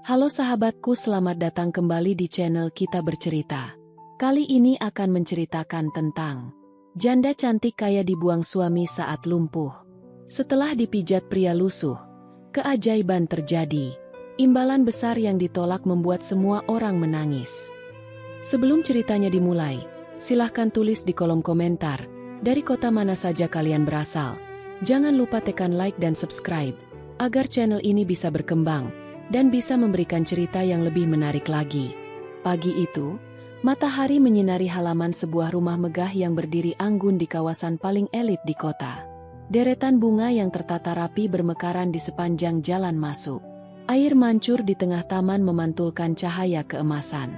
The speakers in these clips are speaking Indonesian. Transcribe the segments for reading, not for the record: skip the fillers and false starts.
Halo sahabatku, selamat datang kembali di channel Kita Bercerita. Kali ini akan menceritakan tentang janda cantik kaya dibuang suami saat lumpuh. Setelah dipijat pria lusuh, keajaiban terjadi. Imbalan besar yang ditolak membuat semua orang menangis. Sebelum ceritanya dimulai, silahkan tulis di kolom komentar, dari kota mana saja kalian berasal. Jangan lupa tekan like dan subscribe, agar channel ini bisa berkembang dan bisa memberikan cerita yang lebih menarik lagi. Pagi itu, matahari menyinari halaman sebuah rumah megah yang berdiri anggun di kawasan paling elit di kota. Deretan bunga yang tertata rapi bermekaran di sepanjang jalan masuk. Air mancur di tengah taman memantulkan cahaya keemasan.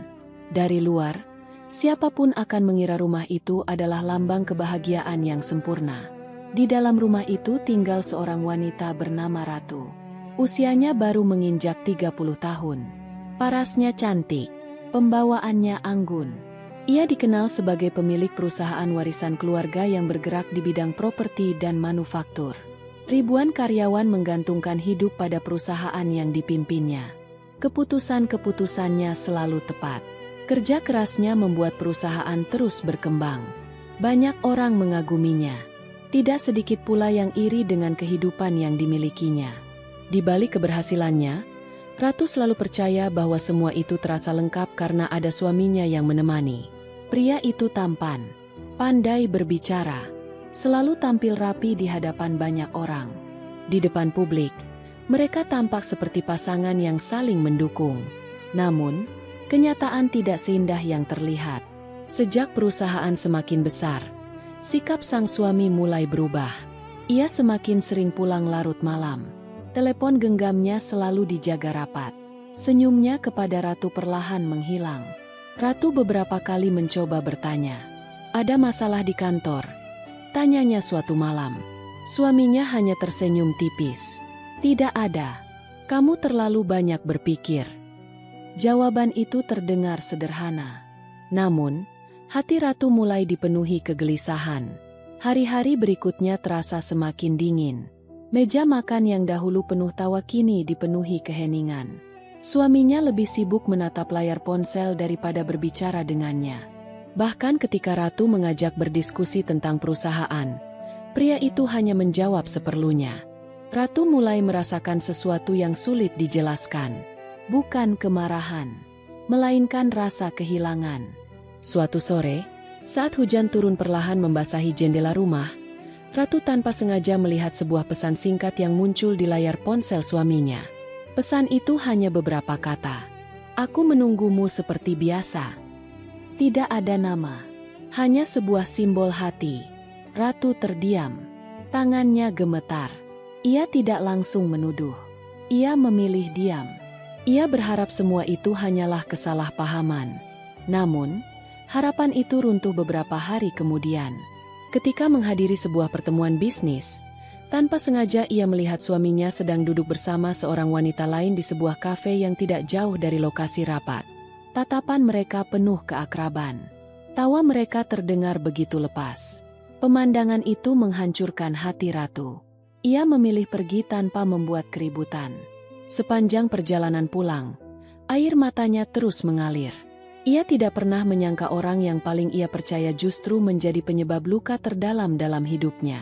Dari luar, siapapun akan mengira rumah itu adalah lambang kebahagiaan yang sempurna. Di dalam rumah itu tinggal seorang wanita bernama Ratu. Usianya baru menginjak 30 tahun. Parasnya cantik, pembawaannya anggun. Ia dikenal sebagai pemilik perusahaan warisan keluarga yang bergerak di bidang properti dan manufaktur. Ribuan karyawan menggantungkan hidup pada perusahaan yang dipimpinnya. Keputusan-keputusannya selalu tepat. Kerja kerasnya membuat perusahaan terus berkembang. Banyak orang mengaguminya. Tidak sedikit pula yang iri dengan kehidupan yang dimilikinya. Di balik keberhasilannya, Ratu selalu percaya bahwa semua itu terasa lengkap karena ada suaminya yang menemani. Pria itu tampan, pandai berbicara, selalu tampil rapi di hadapan banyak orang. Di depan publik, mereka tampak seperti pasangan yang saling mendukung. Namun, kenyataan tidak seindah yang terlihat. Sejak perusahaan semakin besar, sikap sang suami mulai berubah. Ia semakin sering pulang larut malam. Telepon genggamnya selalu dijaga rapat. Senyumnya kepada Ratu perlahan menghilang. Ratu beberapa kali mencoba bertanya, "Ada masalah di kantor?" Tanyanya suatu malam. Suaminya hanya tersenyum tipis. "Tidak ada. Kamu terlalu banyak berpikir." Jawaban itu terdengar sederhana. Namun, hati Ratu mulai dipenuhi kegelisahan. Hari-hari berikutnya terasa semakin dingin. Meja makan yang dahulu penuh tawa kini dipenuhi keheningan. Suaminya lebih sibuk menatap layar ponsel daripada berbicara dengannya. Bahkan ketika Ratu mengajak berdiskusi tentang perusahaan, pria itu hanya menjawab seperlunya. Ratu mulai merasakan sesuatu yang sulit dijelaskan. Bukan kemarahan, melainkan rasa kehilangan. Suatu sore, saat hujan turun perlahan membasahi jendela rumah, Ratu tanpa sengaja melihat sebuah pesan singkat yang muncul di layar ponsel suaminya. Pesan itu hanya beberapa kata. "Aku menunggumu seperti biasa." Tidak ada nama, hanya sebuah simbol hati. Ratu terdiam, tangannya gemetar. Ia tidak langsung menuduh. Ia memilih diam. Ia berharap semua itu hanyalah kesalahpahaman. Namun, harapan itu runtuh beberapa hari kemudian. Ketika menghadiri sebuah pertemuan bisnis, tanpa sengaja ia melihat suaminya sedang duduk bersama seorang wanita lain di sebuah kafe yang tidak jauh dari lokasi rapat. Tatapan mereka penuh keakraban. Tawa mereka terdengar begitu lepas. Pemandangan itu menghancurkan hati Ratu. Ia memilih pergi tanpa membuat keributan. Sepanjang perjalanan pulang, air matanya terus mengalir. Ia tidak pernah menyangka orang yang paling ia percaya justru menjadi penyebab luka terdalam dalam hidupnya.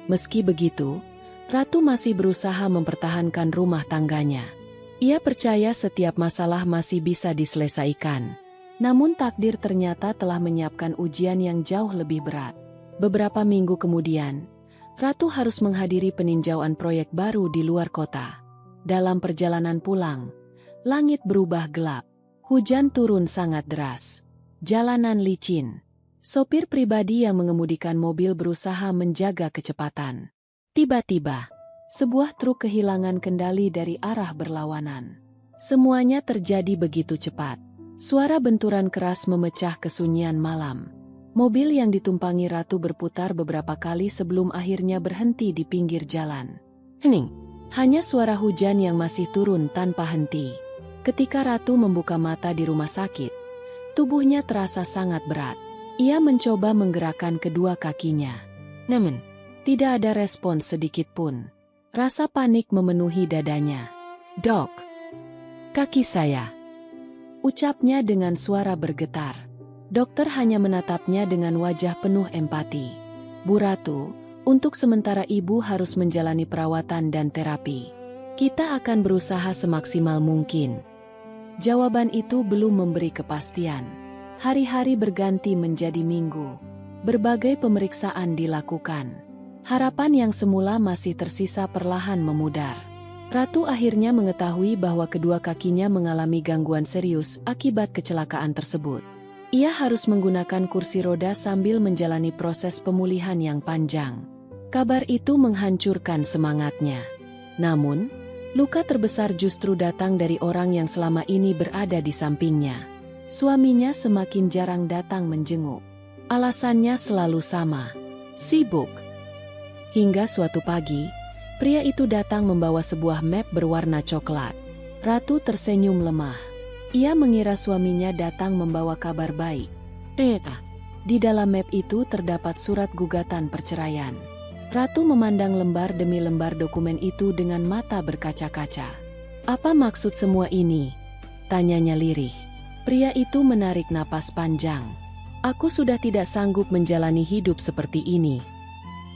Meski begitu, Ratu masih berusaha mempertahankan rumah tangganya. Ia percaya setiap masalah masih bisa diselesaikan. Namun takdir ternyata telah menyiapkan ujian yang jauh lebih berat. Beberapa minggu kemudian, Ratu harus menghadiri peninjauan proyek baru di luar kota. Dalam perjalanan pulang, langit berubah gelap. Hujan turun sangat deras. Jalanan licin. Sopir pribadi yang mengemudikan mobil berusaha menjaga kecepatan. Tiba-tiba, sebuah truk kehilangan kendali dari arah berlawanan. Semuanya terjadi begitu cepat. Suara benturan keras memecah kesunyian malam. Mobil yang ditumpangi Ratu berputar beberapa kali sebelum akhirnya berhenti di pinggir jalan. Hening. Hanya suara hujan yang masih turun tanpa henti. Ketika Ratu membuka mata di rumah sakit, tubuhnya terasa sangat berat. Ia mencoba menggerakkan kedua kakinya. Namun, tidak ada respons sedikit pun. Rasa panik memenuhi dadanya. "Dok, Kaki saya, ucapnya dengan suara bergetar. Dokter hanya menatapnya dengan wajah penuh empati. Bu Ratu, untuk sementara ibu harus menjalani perawatan dan terapi. Kita akan berusaha semaksimal mungkin. Jawaban itu belum memberi kepastian. Hari-hari berganti menjadi minggu. Berbagai pemeriksaan dilakukan. Harapan yang semula masih tersisa perlahan memudar. Ratu akhirnya mengetahui bahwa kedua kakinya mengalami gangguan serius akibat kecelakaan tersebut. Ia harus menggunakan kursi roda sambil menjalani proses pemulihan yang panjang. Kabar itu menghancurkan semangatnya. Namun, luka terbesar justru datang dari orang yang selama ini berada di sampingnya. Suaminya semakin jarang datang menjenguk. Alasannya selalu sama, sibuk. Hingga suatu pagi, pria itu datang membawa sebuah map berwarna coklat. Ratu tersenyum lemah. Ia mengira suaminya datang membawa kabar baik. Di dalam map itu terdapat surat gugatan perceraian. Ratu memandang lembar demi lembar dokumen itu dengan mata berkaca-kaca. Apa maksud semua ini? Tanyanya lirih. Pria itu menarik napas panjang. Aku sudah tidak sanggup menjalani hidup seperti ini.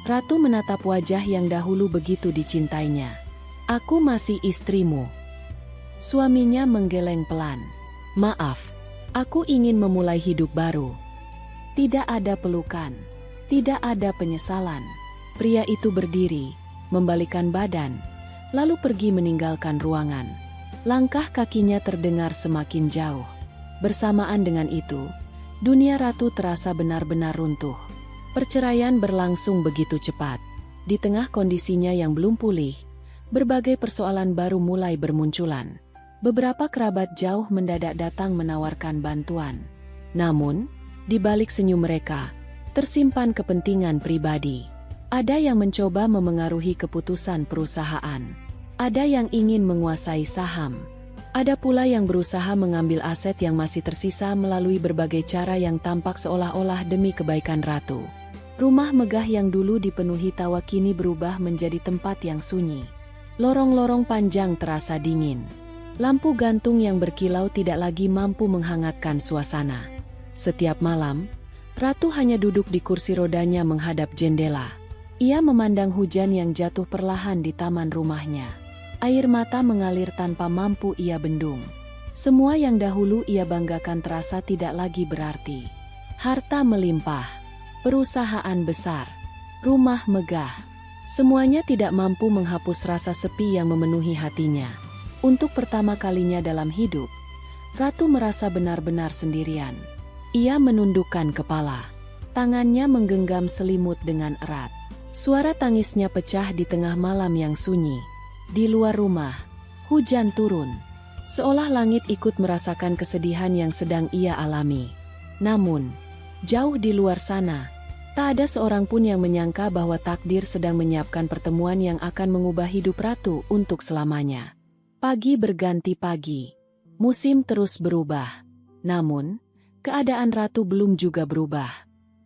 Ratu menatap wajah yang dahulu begitu dicintainya. Aku masih istrimu. Suaminya menggeleng pelan. Maaf, aku ingin memulai hidup baru. Tidak ada pelukan, tidak ada penyesalan. Pria itu berdiri, membalikkan badan, lalu pergi meninggalkan ruangan. Langkah kakinya terdengar semakin jauh. Bersamaan dengan itu, dunia Ratu terasa benar-benar runtuh. Perceraian berlangsung begitu cepat. Di tengah kondisinya yang belum pulih, berbagai persoalan baru mulai bermunculan. Beberapa kerabat jauh mendadak datang menawarkan bantuan. Namun, di balik senyum mereka, tersimpan kepentingan pribadi. Ada yang mencoba memengaruhi keputusan perusahaan. Ada yang ingin menguasai saham. Ada pula yang berusaha mengambil aset yang masih tersisa melalui berbagai cara yang tampak seolah-olah demi kebaikan Ratu. Rumah megah yang dulu dipenuhi tawa kini berubah menjadi tempat yang sunyi. Lorong-lorong panjang terasa dingin. Lampu gantung yang berkilau tidak lagi mampu menghangatkan suasana. Setiap malam, Ratu hanya duduk di kursi rodanya menghadap jendela. Ia memandang hujan yang jatuh perlahan di taman rumahnya. Air mata mengalir tanpa mampu ia bendung. Semua yang dahulu ia banggakan terasa tidak lagi berarti. Harta melimpah, perusahaan besar, rumah megah. Semuanya tidak mampu menghapus rasa sepi yang memenuhi hatinya. Untuk pertama kalinya dalam hidup, Ratu merasa benar-benar sendirian. Ia menundukkan kepala. Tangannya menggenggam selimut dengan erat. Suara tangisnya pecah di tengah malam yang sunyi. Di luar rumah, hujan turun. Seolah langit ikut merasakan kesedihan yang sedang ia alami. Namun, jauh di luar sana, tak ada seorang pun yang menyangka bahwa takdir sedang menyiapkan pertemuan yang akan mengubah hidup Ratu untuk selamanya. Pagi berganti pagi. Musim terus berubah. Namun, keadaan Ratu belum juga berubah.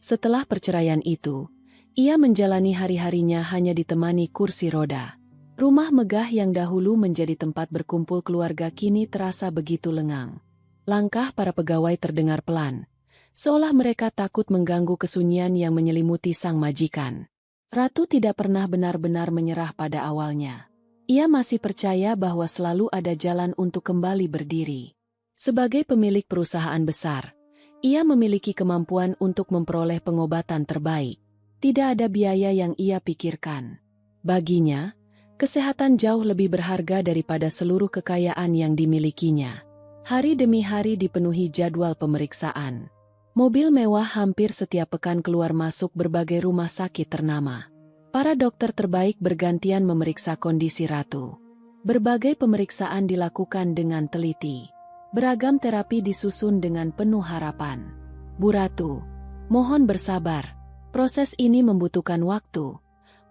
Setelah perceraian itu, ia menjalani hari-harinya hanya ditemani kursi roda. Rumah megah yang dahulu menjadi tempat berkumpul keluarga kini terasa begitu lengang. Langkah para pegawai terdengar pelan, seolah mereka takut mengganggu kesunyian yang menyelimuti sang majikan. Ratu tidak pernah benar-benar menyerah pada awalnya. Ia masih percaya bahwa selalu ada jalan untuk kembali berdiri. Sebagai pemilik perusahaan besar, ia memiliki kemampuan untuk memperoleh pengobatan terbaik. Tidak ada biaya yang ia pikirkan. Baginya, kesehatan jauh lebih berharga daripada seluruh kekayaan yang dimilikinya. Hari demi hari dipenuhi jadwal pemeriksaan. Mobil mewah hampir setiap pekan keluar masuk berbagai rumah sakit ternama. Para dokter terbaik bergantian memeriksa kondisi Ratu. Berbagai pemeriksaan dilakukan dengan teliti. Beragam terapi disusun dengan penuh harapan. Bu Ratu, mohon bersabar. Proses ini membutuhkan waktu,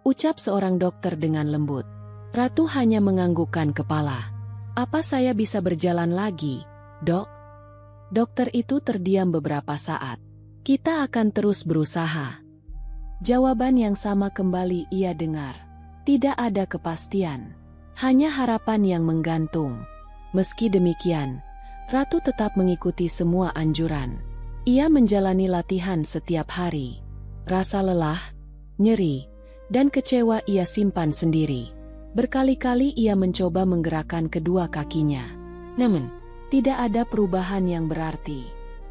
ucap seorang dokter dengan lembut. Ratu hanya menganggukkan kepala. Apa saya bisa berjalan lagi, Dok? Dokter itu terdiam beberapa saat. Kita akan terus berusaha. Jawaban yang sama kembali ia dengar. Tidak ada kepastian. Hanya harapan yang menggantung. Meski demikian, Ratu tetap mengikuti semua anjuran. Ia menjalani latihan setiap hari. Rasa lelah, nyeri, dan kecewa ia simpan sendiri. Berkali-kali ia mencoba menggerakkan kedua kakinya. Namun, tidak ada perubahan yang berarti.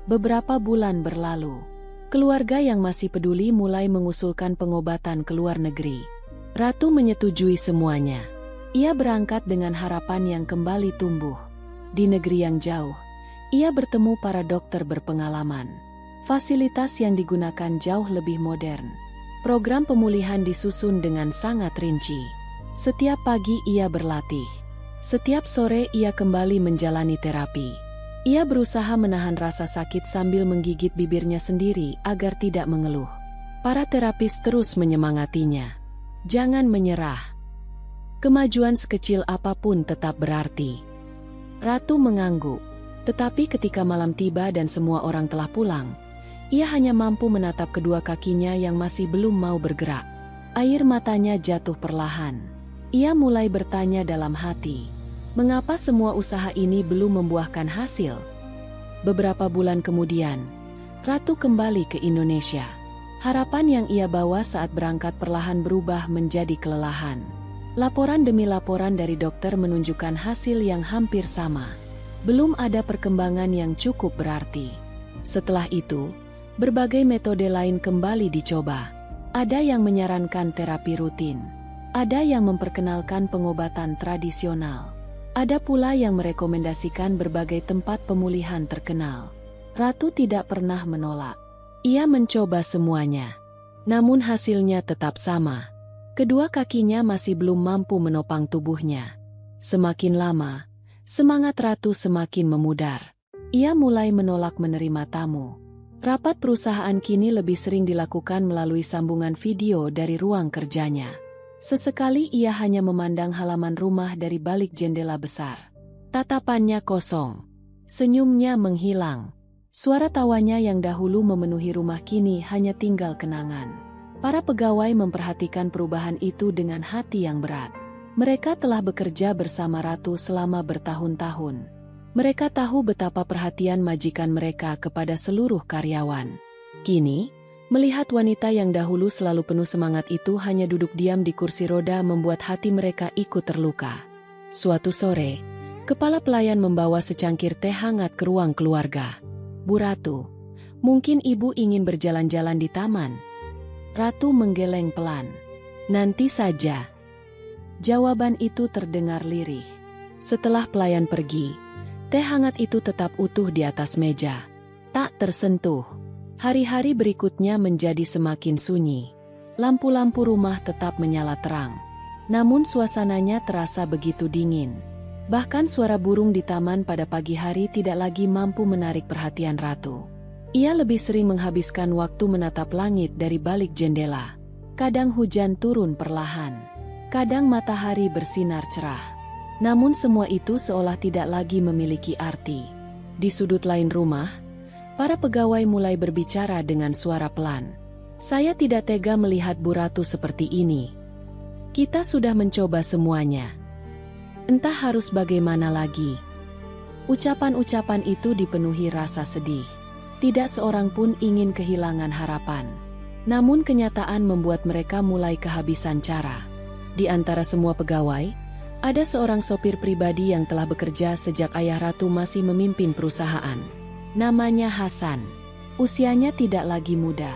Beberapa bulan berlalu. Keluarga yang masih peduli mulai mengusulkan pengobatan ke luar negeri. Ratu menyetujui semuanya. Ia berangkat dengan harapan yang kembali tumbuh. Di negeri yang jauh, ia bertemu para dokter berpengalaman. Fasilitas yang digunakan jauh lebih modern. Program pemulihan disusun dengan sangat rinci. Setiap pagi ia berlatih. Setiap sore ia kembali menjalani terapi. Ia berusaha menahan rasa sakit sambil menggigit bibirnya sendiri agar tidak mengeluh. Para terapis terus menyemangatinya. Jangan menyerah. Kemajuan sekecil apapun tetap berarti. Ratu mengangguk. Tetapi ketika malam tiba dan semua orang telah pulang, ia hanya mampu menatap kedua kakinya yang masih belum mau bergerak. Air matanya jatuh perlahan. Ia mulai bertanya dalam hati, mengapa semua usaha ini belum membuahkan hasil? Beberapa bulan kemudian, Ratu kembali ke Indonesia. Harapan yang ia bawa saat berangkat perlahan berubah menjadi kelelahan. Laporan demi laporan dari dokter menunjukkan hasil yang hampir sama. Belum ada perkembangan yang cukup berarti. Setelah itu, berbagai metode lain kembali dicoba. Ada yang menyarankan terapi rutin. Ada yang memperkenalkan pengobatan tradisional. Ada pula yang merekomendasikan berbagai tempat pemulihan terkenal. Ratu tidak pernah menolak. Ia mencoba semuanya. Namun hasilnya tetap sama. Kedua kakinya masih belum mampu menopang tubuhnya. Semakin lama, semangat Ratu semakin memudar. Ia mulai menolak menerima tamu. Rapat perusahaan kini lebih sering dilakukan melalui sambungan video dari ruang kerjanya. Sesekali ia hanya memandang halaman rumah dari balik jendela besar. Tatapannya kosong. Senyumnya menghilang. Suara tawanya yang dahulu memenuhi rumah kini hanya tinggal kenangan. Para pegawai memperhatikan perubahan itu dengan hati yang berat. Mereka telah bekerja bersama Ratu selama bertahun-tahun. Mereka tahu betapa perhatian majikan mereka kepada seluruh karyawan. Kini, melihat wanita yang dahulu selalu penuh semangat itu hanya duduk diam di kursi roda membuat hati mereka ikut terluka. Suatu sore, kepala pelayan membawa secangkir teh hangat ke ruang keluarga. "Bu Ratu, mungkin ibu ingin berjalan-jalan di taman?" Ratu menggeleng pelan. "Nanti saja." Jawaban itu terdengar lirih. Setelah pelayan pergi, teh hangat itu tetap utuh di atas meja. Tak tersentuh. Hari-hari berikutnya menjadi semakin sunyi. Lampu-lampu rumah tetap menyala terang. Namun suasananya terasa begitu dingin. Bahkan suara burung di taman pada pagi hari tidak lagi mampu menarik perhatian Ratu. Ia lebih sering menghabiskan waktu menatap langit dari balik jendela. Kadang hujan turun perlahan. Kadang matahari bersinar cerah. Namun semua itu seolah tidak lagi memiliki arti. Di sudut lain rumah, para pegawai mulai berbicara dengan suara pelan. "Saya tidak tega melihat Bu Ratu seperti ini. Kita sudah mencoba semuanya. Entah harus bagaimana lagi." Ucapan-ucapan itu dipenuhi rasa sedih. Tidak seorang pun ingin kehilangan harapan. Namun kenyataan membuat mereka mulai kehabisan cara. Di antara semua pegawai, ada seorang sopir pribadi yang telah bekerja sejak ayah Ratu masih memimpin perusahaan. Namanya Hasan. Usianya tidak lagi muda.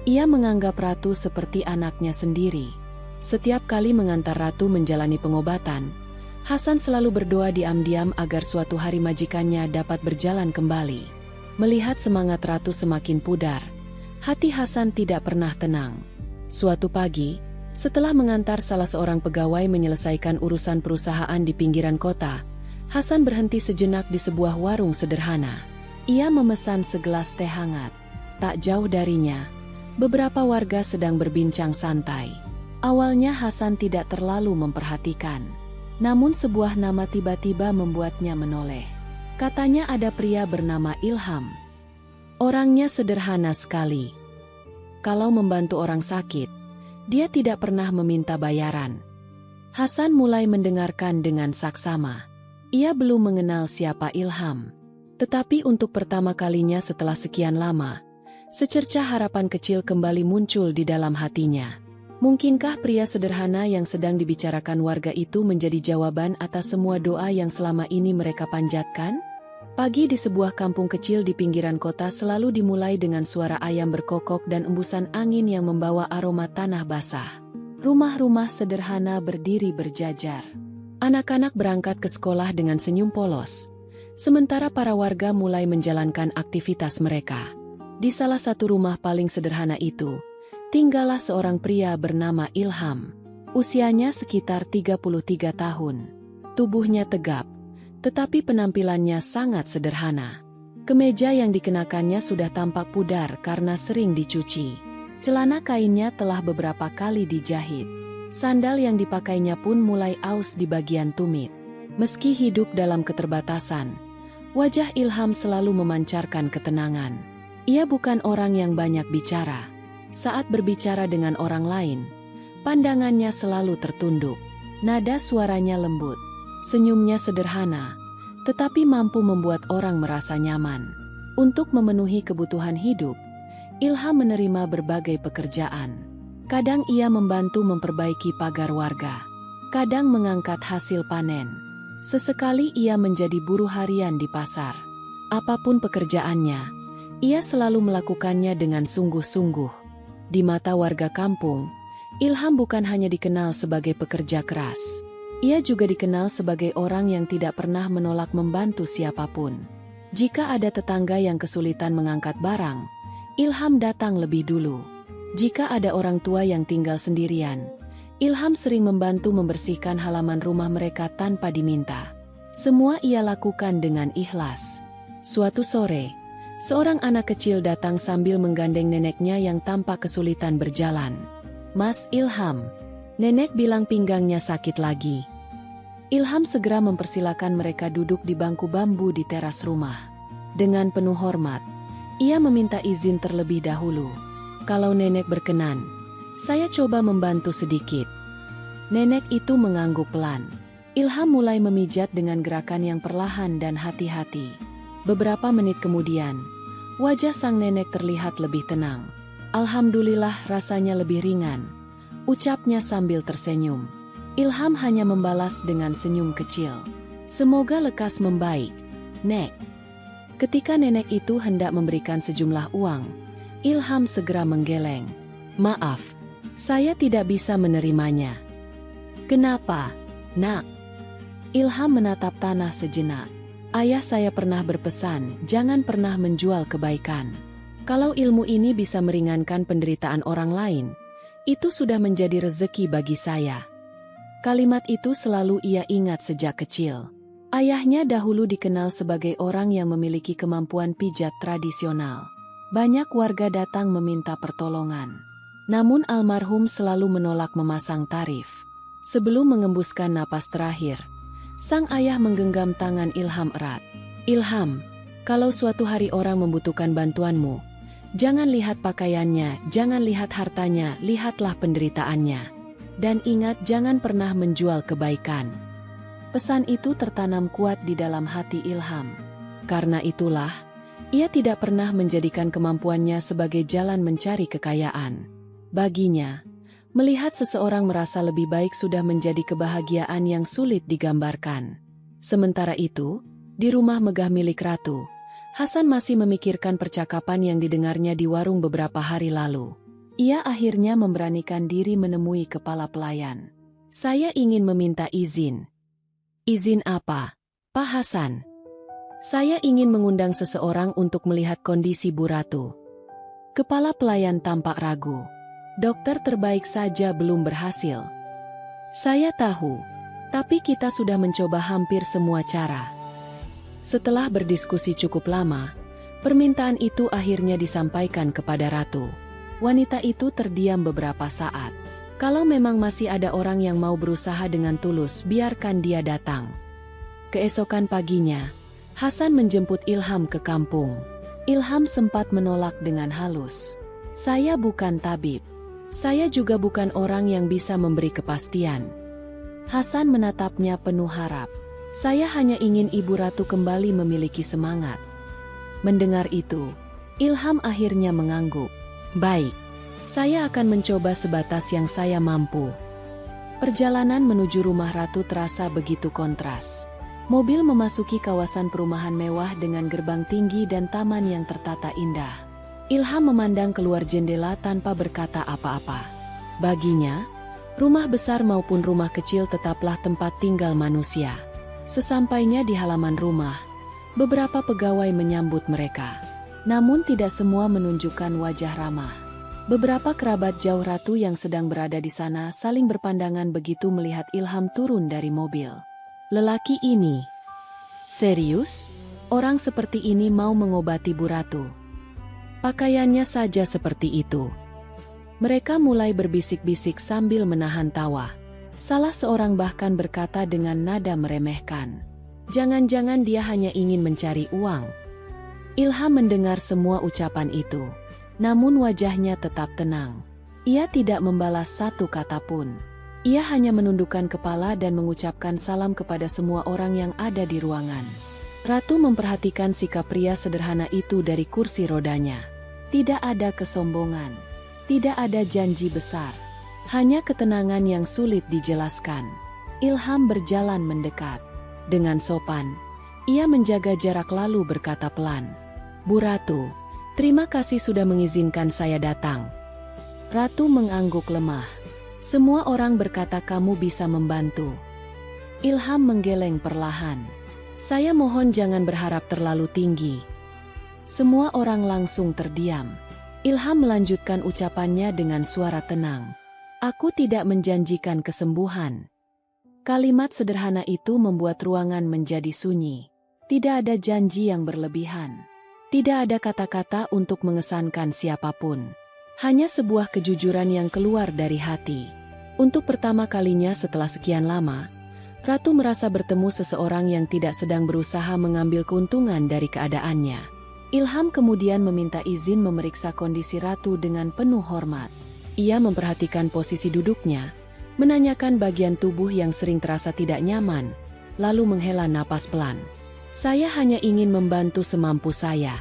Ia menganggap Ratu seperti anaknya sendiri. Setiap kali mengantar Ratu menjalani pengobatan, Hasan selalu berdoa diam-diam agar suatu hari majikannya dapat berjalan kembali. Melihat semangat Ratu semakin pudar, hati Hasan tidak pernah tenang. Suatu pagi, setelah mengantar salah seorang pegawai menyelesaikan urusan perusahaan di pinggiran kota, Hasan berhenti sejenak di sebuah warung sederhana. Ia memesan segelas teh hangat. Tak jauh darinya, beberapa warga sedang berbincang santai. Awalnya Hasan tidak terlalu memperhatikan. Namun sebuah nama tiba-tiba membuatnya menoleh. Katanya ada pria bernama Ilham. Orangnya sederhana sekali. Kalau membantu orang sakit, dia tidak pernah meminta bayaran. Hasan mulai mendengarkan dengan saksama. Ia belum mengenal siapa Ilham. Tetapi untuk pertama kalinya setelah sekian lama, secercah harapan kecil kembali muncul di dalam hatinya. Mungkinkah pria sederhana yang sedang dibicarakan warga itu menjadi jawaban atas semua doa yang selama ini mereka panjatkan? Pagi di sebuah kampung kecil di pinggiran kota selalu dimulai dengan suara ayam berkokok dan embusan angin yang membawa aroma tanah basah. Rumah-rumah sederhana berdiri berjajar. Anak-anak berangkat ke sekolah dengan senyum polos, sementara para warga mulai menjalankan aktivitas mereka. Di salah satu rumah paling sederhana itu, tinggallah seorang pria bernama Ilham. Usianya sekitar 33 tahun. Tubuhnya tegap, tetapi penampilannya sangat sederhana. Kemeja yang dikenakannya sudah tampak pudar karena sering dicuci. Celana kainnya telah beberapa kali dijahit. Sandal yang dipakainya pun mulai aus di bagian tumit. Meski hidup dalam keterbatasan, wajah Ilham selalu memancarkan ketenangan. Ia bukan orang yang banyak bicara. Saat berbicara dengan orang lain, pandangannya selalu tertunduk. Nada suaranya lembut, senyumnya sederhana, tetapi mampu membuat orang merasa nyaman. Untuk memenuhi kebutuhan hidup, Ilham menerima berbagai pekerjaan. Kadang ia membantu memperbaiki pagar warga, kadang mengangkat hasil panen. Sesekali ia menjadi buruh harian di pasar. Apapun pekerjaannya, ia selalu melakukannya dengan sungguh-sungguh. Di mata warga kampung, Ilham bukan hanya dikenal sebagai pekerja keras. Ia juga dikenal sebagai orang yang tidak pernah menolak membantu siapapun. Jika ada tetangga yang kesulitan mengangkat barang, Ilham datang lebih dulu. Jika ada orang tua yang tinggal sendirian, Ilham sering membantu membersihkan halaman rumah mereka tanpa diminta. Semua ia lakukan dengan ikhlas. Suatu sore, seorang anak kecil datang sambil menggandeng neneknya yang tampak kesulitan berjalan. "Mas Ilham," nenek bilang pinggangnya sakit lagi. Ilham segera mempersilakan mereka duduk di bangku bambu di teras rumah. Dengan penuh hormat, ia meminta izin terlebih dahulu. "Kalau nenek berkenan, saya coba membantu sedikit." Nenek itu mengangguk pelan. Ilham mulai memijat dengan gerakan yang perlahan dan hati-hati. Beberapa menit kemudian, wajah sang nenek terlihat lebih tenang. "Alhamdulillah, rasanya lebih ringan," ucapnya sambil tersenyum. Ilham hanya membalas dengan senyum kecil. "Semoga lekas membaik, Nek." Ketika nenek itu hendak memberikan sejumlah uang, Ilham segera menggeleng. "Maaf, saya tidak bisa menerimanya." "Kenapa, Nak?" Ilham menatap tanah sejenak. "Ayah saya pernah berpesan, jangan pernah menjual kebaikan. Kalau ilmu ini bisa meringankan penderitaan orang lain, itu sudah menjadi rezeki bagi saya." Kalimat itu selalu ia ingat sejak kecil. Ayahnya dahulu dikenal sebagai orang yang memiliki kemampuan pijat tradisional. Banyak warga datang meminta pertolongan. Namun almarhum selalu menolak memasang tarif. Sebelum mengembuskan napas terakhir, sang ayah menggenggam tangan Ilham erat. "Ilham, kalau suatu hari orang membutuhkan bantuanmu, jangan lihat pakaiannya, jangan lihat hartanya, lihatlah penderitaannya. Dan ingat, jangan pernah menjual kebaikan." Pesan itu tertanam kuat di dalam hati Ilham. Karena itulah, ia tidak pernah menjadikan kemampuannya sebagai jalan mencari kekayaan. Baginya, melihat seseorang merasa lebih baik sudah menjadi kebahagiaan yang sulit digambarkan. Sementara itu, di rumah megah milik Ratu, Hasan masih memikirkan percakapan yang didengarnya di warung beberapa hari lalu. Ia akhirnya memberanikan diri menemui kepala pelayan. "Saya ingin meminta izin." "Izin apa, Pak Hasan?" "Saya ingin mengundang seseorang untuk melihat kondisi Bu Ratu." Kepala pelayan tampak ragu. "Dokter terbaik saja belum berhasil." "Saya tahu, tapi kita sudah mencoba hampir semua cara." Setelah berdiskusi cukup lama, permintaan itu akhirnya disampaikan kepada Ratu. Wanita itu terdiam beberapa saat. Kalau memang masih ada orang yang mau berusaha dengan tulus, biarkan dia datang. Keesokan paginya, Hasan menjemput Ilham ke kampung. Ilham sempat menolak dengan halus. "Saya bukan tabib. Saya juga bukan orang yang bisa memberi kepastian." Hasan menatapnya penuh harap. Saya hanya ingin Ibu Ratu kembali memiliki semangat. Mendengar itu, Ilham akhirnya mengangguk. Baik, saya akan mencoba sebatas yang saya mampu. Perjalanan menuju rumah Ratu terasa begitu kontras. Mobil memasuki kawasan perumahan mewah dengan gerbang tinggi dan taman yang tertata indah. Ilham memandang keluar jendela tanpa berkata apa-apa. Baginya, rumah besar maupun rumah kecil tetaplah tempat tinggal manusia. Sesampainya di halaman rumah, beberapa pegawai menyambut mereka. Namun tidak semua menunjukkan wajah ramah. Beberapa kerabat jauh Ratu yang sedang berada di sana saling berpandangan begitu melihat Ilham turun dari mobil. Lelaki ini, serius? Orang seperti ini mau mengobati Bu Ratu? Pakaiannya saja seperti itu. Mereka mulai berbisik-bisik sambil menahan tawa. Salah seorang bahkan berkata dengan nada meremehkan, "Jangan-jangan dia hanya ingin mencari uang." Ilham mendengar semua ucapan itu. Namun wajahnya tetap tenang. Ia tidak membalas satu kata pun. Ia hanya menundukkan kepala dan mengucapkan salam kepada semua orang yang ada di ruangan. Ratu memperhatikan sikap pria sederhana itu dari kursi rodanya. Tidak ada kesombongan. Tidak ada janji besar. Hanya ketenangan yang sulit dijelaskan. Ilham berjalan mendekat. Dengan sopan, ia menjaga jarak lalu berkata pelan, "Bu Ratu, terima kasih sudah mengizinkan saya datang." Ratu mengangguk lemah. Semua orang berkata kamu bisa membantu. Ilham menggeleng perlahan. "Saya mohon jangan berharap terlalu tinggi." Semua orang langsung terdiam. Ilham melanjutkan ucapannya dengan suara tenang. "Aku tidak menjanjikan kesembuhan." Kalimat sederhana itu membuat ruangan menjadi sunyi. Tidak ada janji yang berlebihan. Tidak ada kata-kata untuk mengesankan siapapun. Hanya sebuah kejujuran yang keluar dari hati. Untuk pertama kalinya setelah sekian lama, Ratu merasa bertemu seseorang yang tidak sedang berusaha mengambil keuntungan dari keadaannya. Ilham kemudian meminta izin memeriksa kondisi Ratu dengan penuh hormat. Ia memperhatikan posisi duduknya, menanyakan bagian tubuh yang sering terasa tidak nyaman, lalu menghela napas pelan. "Saya hanya ingin membantu semampu saya."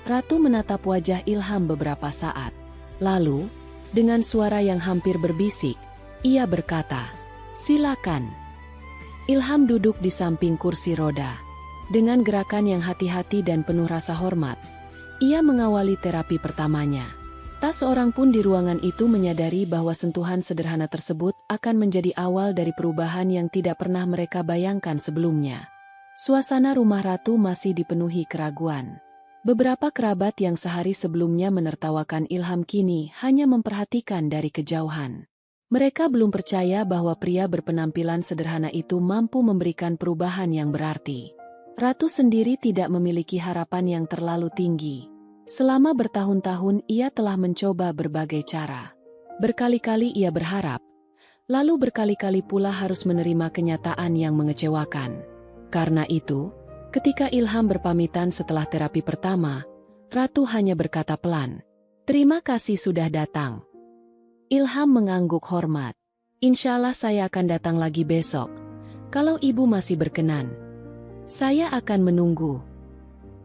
Ratu menatap wajah Ilham beberapa saat. Lalu, dengan suara yang hampir berbisik, ia berkata, "Silakan." Ilham duduk di samping kursi roda. Dengan gerakan yang hati-hati dan penuh rasa hormat, ia mengawali terapi pertamanya. Tak seorang pun di ruangan itu menyadari bahwa sentuhan sederhana tersebut akan menjadi awal dari perubahan yang tidak pernah mereka bayangkan sebelumnya. Suasana rumah Ratu masih dipenuhi keraguan. Beberapa kerabat yang sehari sebelumnya menertawakan Ilham kini hanya memperhatikan dari kejauhan. Mereka belum percaya bahwa pria berpenampilan sederhana itu mampu memberikan perubahan yang berarti. Ratu sendiri tidak memiliki harapan yang terlalu tinggi. Selama bertahun-tahun ia telah mencoba berbagai cara. Berkali-kali ia berharap, lalu berkali-kali pula harus menerima kenyataan yang mengecewakan. Karena itu, ketika Ilham berpamitan setelah terapi pertama, Ratu hanya berkata pelan, "Terima kasih sudah datang." Ilham mengangguk hormat. "Insyaallah saya akan datang lagi besok. Kalau ibu masih berkenan, saya akan menunggu."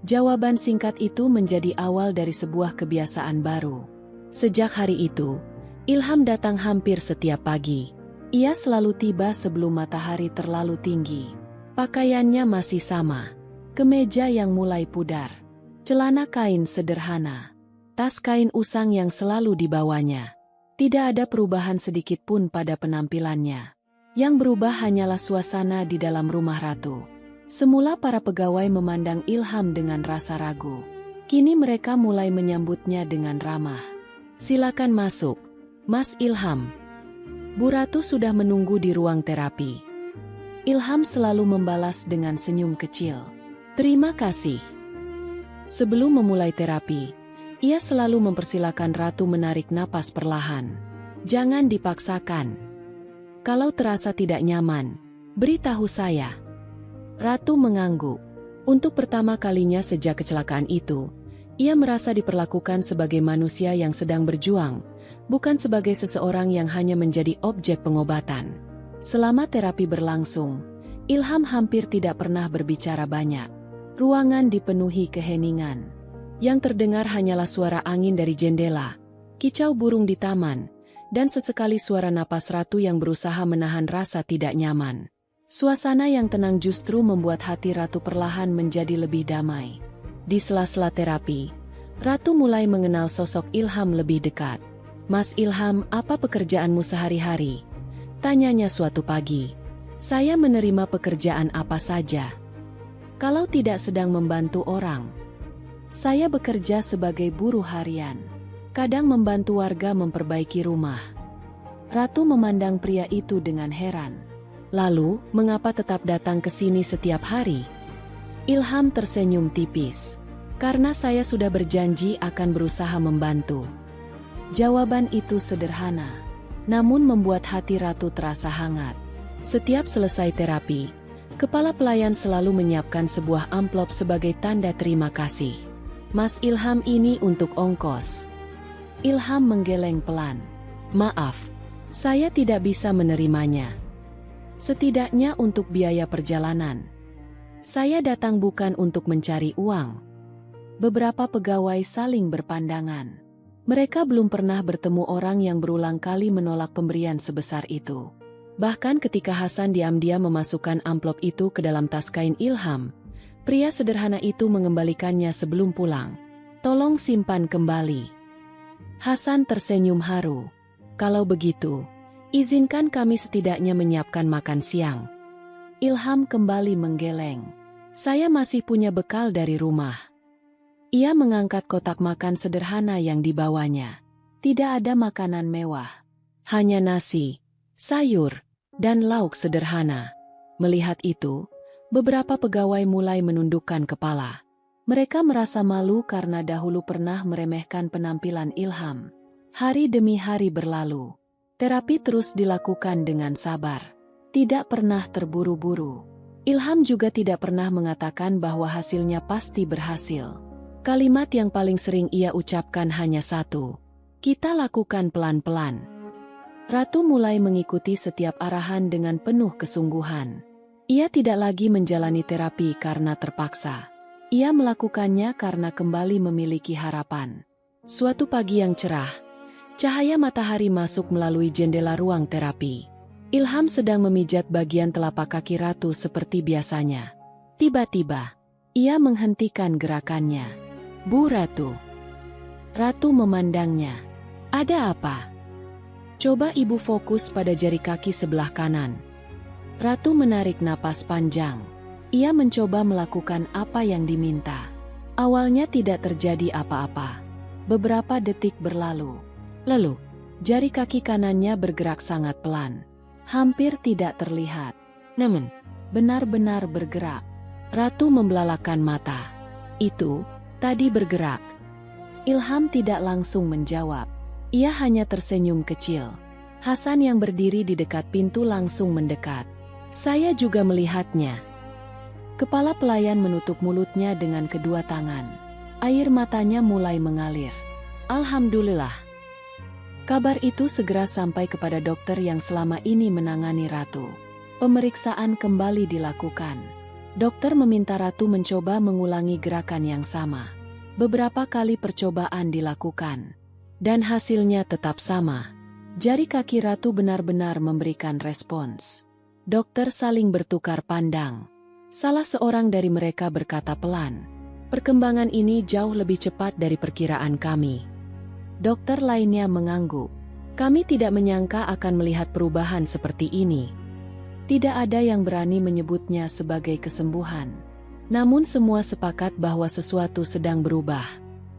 Jawaban singkat itu menjadi awal dari sebuah kebiasaan baru. Sejak hari itu, Ilham datang hampir setiap pagi. Ia selalu tiba sebelum matahari terlalu tinggi. Pakaiannya masih sama. Kemeja yang mulai pudar. Celana kain sederhana. Tas kain usang yang selalu dibawanya. Tidak ada perubahan sedikit pun pada penampilannya. Yang berubah hanyalah suasana di dalam rumah Ratu. Semula para pegawai memandang Ilham dengan rasa ragu. Kini mereka mulai menyambutnya dengan ramah. "Silakan masuk, Mas Ilham." Bu Ratu sudah menunggu di ruang terapi. Ilham selalu membalas dengan senyum kecil. "Terima kasih." Sebelum memulai terapi, ia selalu mempersilakan Ratu menarik napas perlahan. "Jangan dipaksakan. Kalau terasa tidak nyaman, beritahu saya." Ratu mengangguk. Untuk pertama kalinya sejak kecelakaan itu, ia merasa diperlakukan sebagai manusia yang sedang berjuang, bukan sebagai seseorang yang hanya menjadi objek pengobatan. Selama terapi berlangsung, Ilham hampir tidak pernah berbicara banyak. Ruangan dipenuhi keheningan. Yang terdengar hanyalah suara angin dari jendela, kicau burung di taman, dan sesekali suara napas Ratu yang berusaha menahan rasa tidak nyaman. Suasana yang tenang justru membuat hati Ratu perlahan menjadi lebih damai. Di sela-sela terapi, Ratu mulai mengenal sosok Ilham lebih dekat. "Mas Ilham, apa pekerjaanmu sehari-hari?" tanyanya suatu pagi. "Saya menerima pekerjaan apa saja. Kalau tidak sedang membantu orang. Saya bekerja sebagai buruh harian. Kadang membantu warga memperbaiki rumah." Ratu memandang pria itu dengan heran. "Lalu, mengapa tetap datang ke sini setiap hari?" Ilham tersenyum tipis. "Karena saya sudah berjanji akan berusaha membantu." Jawaban itu sederhana, namun membuat hati Ratu terasa hangat. Setiap selesai terapi, kepala pelayan selalu menyiapkan sebuah amplop sebagai tanda terima kasih. "Mas Ilham, ini untuk ongkos." Ilham menggeleng pelan. "Maaf, saya tidak bisa menerimanya. Setidaknya untuk biaya perjalanan. Saya datang bukan untuk mencari uang." Beberapa pegawai saling berpandangan. Mereka belum pernah bertemu orang yang berulang kali menolak pemberian sebesar itu. Bahkan ketika Hasan diam-diam memasukkan amplop itu ke dalam tas kain Ilham, pria sederhana itu mengembalikannya sebelum pulang. "Tolong simpan kembali." Hasan tersenyum haru. "Kalau begitu, izinkan kami setidaknya menyiapkan makan siang." Ilham kembali menggeleng. "Saya masih punya bekal dari rumah." Ia mengangkat kotak makan sederhana yang dibawanya. Tidak ada makanan mewah. Hanya nasi, sayur, dan lauk sederhana. Melihat itu, beberapa pegawai mulai menundukkan kepala. Mereka merasa malu karena dahulu pernah meremehkan penampilan Ilham. Hari demi hari berlalu. Terapi terus dilakukan dengan sabar. Tidak pernah terburu-buru. Ilham juga tidak pernah mengatakan bahwa hasilnya pasti berhasil. Kalimat yang paling sering ia ucapkan hanya satu, "Kita lakukan pelan-pelan." Ratu mulai mengikuti setiap arahan dengan penuh kesungguhan. Ia tidak lagi menjalani terapi karena terpaksa. Ia melakukannya karena kembali memiliki harapan. Suatu pagi yang cerah, cahaya matahari masuk melalui jendela ruang terapi. Ilham sedang memijat bagian telapak kaki Ratu seperti biasanya. Tiba-tiba, ia menghentikan gerakannya. "Bu Ratu." Ratu memandangnya. "Ada apa?" "Coba ibu fokus pada jari kaki sebelah kanan." Ratu menarik napas panjang. Ia mencoba melakukan apa yang diminta. Awalnya tidak terjadi apa-apa. Beberapa detik berlalu. Lalu, jari kaki kanannya bergerak sangat pelan. Hampir tidak terlihat. Namun, benar-benar bergerak. Ratu membelalakan mata. "Itu, tadi bergerak." Ilham tidak langsung menjawab. Ia hanya tersenyum kecil. Hasan yang berdiri di dekat pintu langsung mendekat. "Saya juga melihatnya." Kepala pelayan menutup mulutnya dengan kedua tangan. Air matanya mulai mengalir. "Alhamdulillah." Kabar itu segera sampai kepada dokter yang selama ini menangani Ratu. Pemeriksaan kembali dilakukan. Dokter meminta Ratu mencoba mengulangi gerakan yang sama. Beberapa kali percobaan dilakukan. Dan hasilnya tetap sama. Jari kaki Ratu benar-benar memberikan respons. Dokter saling bertukar pandang. Salah seorang dari mereka berkata pelan, "Perkembangan ini jauh lebih cepat dari perkiraan kami." Dokter lainnya mengangguk. "Kami tidak menyangka akan melihat perubahan seperti ini." Tidak ada yang berani menyebutnya sebagai kesembuhan. Namun semua sepakat bahwa sesuatu sedang berubah.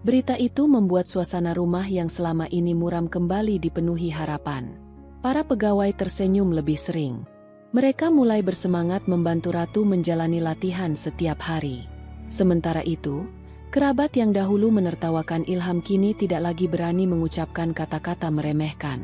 Berita itu membuat suasana rumah yang selama ini muram kembali dipenuhi harapan. Para pegawai tersenyum lebih sering. Mereka mulai bersemangat membantu Ratu menjalani latihan setiap hari. Sementara itu, kerabat yang dahulu menertawakan Ilham kini tidak lagi berani mengucapkan kata-kata meremehkan.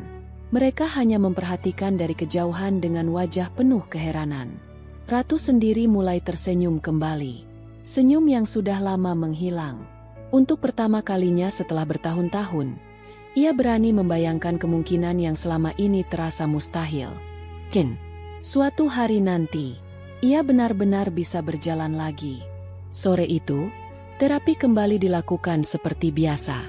Mereka hanya memperhatikan dari kejauhan dengan wajah penuh keheranan. Ratu sendiri mulai tersenyum kembali. Senyum yang sudah lama menghilang. Untuk pertama kalinya setelah bertahun-tahun, ia berani membayangkan kemungkinan yang selama ini terasa mustahil. Suatu hari nanti, Ia benar-benar bisa berjalan lagi. Sore itu, terapi kembali dilakukan seperti biasa.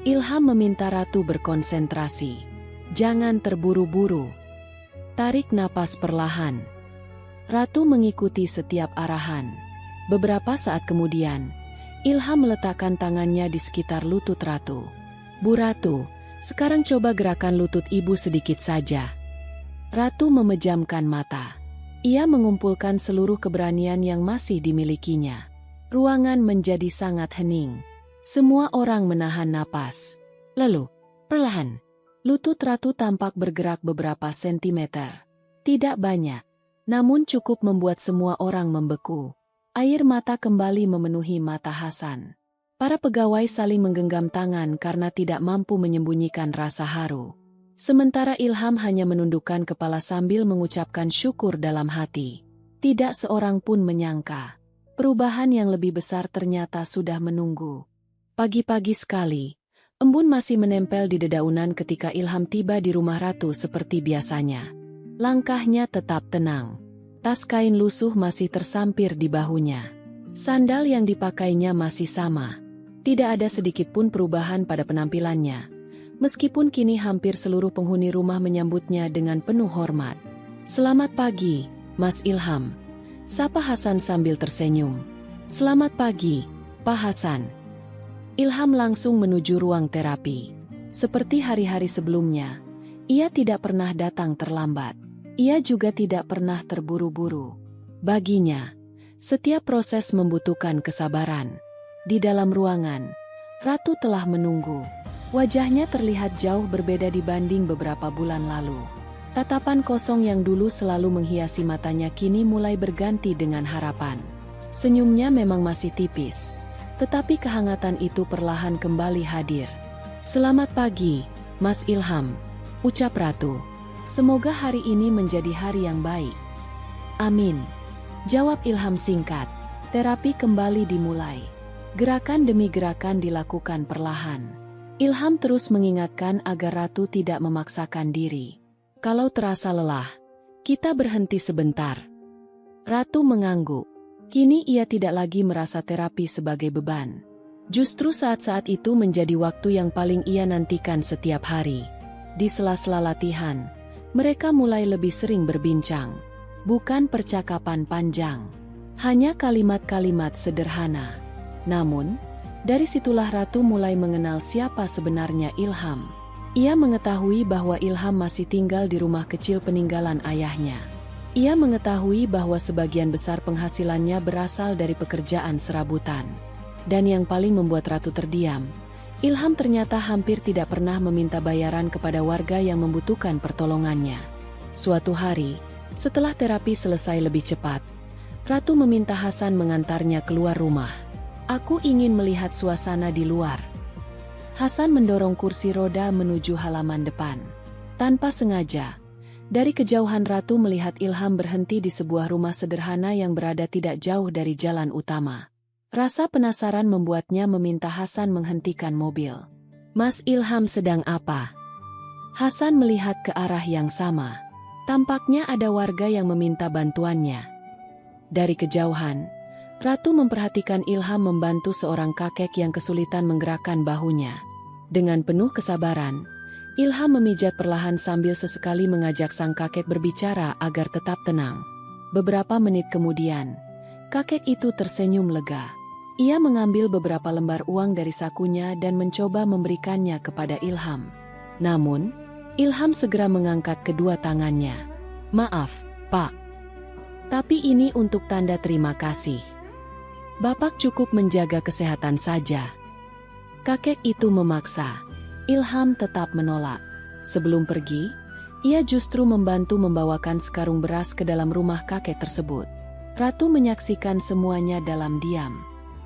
Ilham meminta Ratu berkonsentrasi. Jangan terburu-buru. Tarik napas perlahan. Ratu mengikuti setiap arahan. Beberapa saat kemudian, Ilham meletakkan tangannya di sekitar lutut Ratu. Bu Ratu, sekarang coba gerakan lutut ibu sedikit saja. Ratu memejamkan mata. Ia mengumpulkan seluruh keberanian yang masih dimilikinya. Ruangan menjadi sangat hening. Semua orang menahan napas. Lalu, perlahan, lutut Ratu tampak bergerak beberapa sentimeter. Tidak banyak, namun cukup membuat semua orang membeku. Air mata kembali memenuhi mata Hasan. Para pegawai saling menggenggam tangan karena tidak mampu menyembunyikan rasa haru. Sementara Ilham hanya menundukkan kepala sambil mengucapkan syukur dalam hati. Tidak seorang pun menyangka. Perubahan yang lebih besar ternyata sudah menunggu. Pagi-pagi sekali, embun masih menempel di dedaunan ketika Ilham tiba di rumah Ratu seperti biasanya. Langkahnya tetap tenang. Tas kain lusuh masih tersampir di bahunya. Sandal yang dipakainya masih sama. Tidak ada sedikit pun perubahan pada penampilannya. Meskipun kini hampir seluruh penghuni rumah menyambutnya dengan penuh hormat. "Selamat pagi, Mas Ilham," sapa Hasan sambil tersenyum. "Selamat pagi, Pak Hasan." Ilham langsung menuju ruang terapi. Seperti hari-hari sebelumnya, ia tidak pernah datang terlambat. Ia juga tidak pernah terburu-buru. Baginya, setiap proses membutuhkan kesabaran. Di dalam ruangan, Ratu telah menunggu. Wajahnya terlihat jauh berbeda dibanding beberapa bulan lalu. Tatapan kosong yang dulu selalu menghiasi matanya kini mulai berganti dengan harapan. Senyumnya memang masih tipis, tetapi kehangatan itu perlahan kembali hadir. "Selamat pagi, Mas Ilham," ucap Ratu. "Semoga hari ini menjadi hari yang baik." "Amin," jawab Ilham singkat. Terapi kembali dimulai. Gerakan demi gerakan dilakukan perlahan. Ilham terus mengingatkan agar Ratu tidak memaksakan diri. "Kalau terasa lelah, kita berhenti sebentar." Ratu mengangguk. Kini ia tidak lagi merasa terapi sebagai beban. Justru saat-saat itu menjadi waktu yang paling ia nantikan setiap hari. Di sela-sela latihan, mereka mulai lebih sering berbincang. Bukan percakapan panjang, hanya kalimat-kalimat sederhana. Namun, dari situlah Ratu mulai mengenal siapa sebenarnya Ilham. Ia mengetahui bahwa Ilham masih tinggal di rumah kecil peninggalan ayahnya. Ia mengetahui bahwa sebagian besar penghasilannya berasal dari pekerjaan serabutan. Dan yang paling membuat Ratu terdiam, Ilham ternyata hampir tidak pernah meminta bayaran kepada warga yang membutuhkan pertolongannya. Suatu hari, setelah terapi selesai lebih cepat, Ratu meminta Hasan mengantarnya keluar rumah. "Aku ingin melihat suasana di luar." Hasan mendorong kursi roda menuju halaman depan. Tanpa sengaja, dari kejauhan Ratu melihat Ilham berhenti di sebuah rumah sederhana yang berada tidak jauh dari jalan utama. Rasa penasaran membuatnya meminta Hasan menghentikan mobil. "Mas Ilham sedang apa?" Hasan melihat ke arah yang sama. Tampaknya ada warga yang meminta bantuannya. Dari kejauhan, Ratu memperhatikan Ilham membantu seorang kakek yang kesulitan menggerakkan bahunya. Dengan penuh kesabaran, Ilham memijat perlahan sambil sesekali mengajak sang kakek berbicara agar tetap tenang. Beberapa menit kemudian, kakek itu tersenyum lega. Ia mengambil beberapa lembar uang dari sakunya dan mencoba memberikannya kepada Ilham. Namun, Ilham segera mengangkat kedua tangannya. "Maaf, Pak. Tapi ini untuk tanda terima kasih. Bapak cukup menjaga kesehatan saja." Kakek itu memaksa. Ilham tetap menolak. Sebelum pergi, ia justru membantu membawakan sekarung beras ke dalam rumah kakek tersebut. Ratu menyaksikan semuanya dalam diam.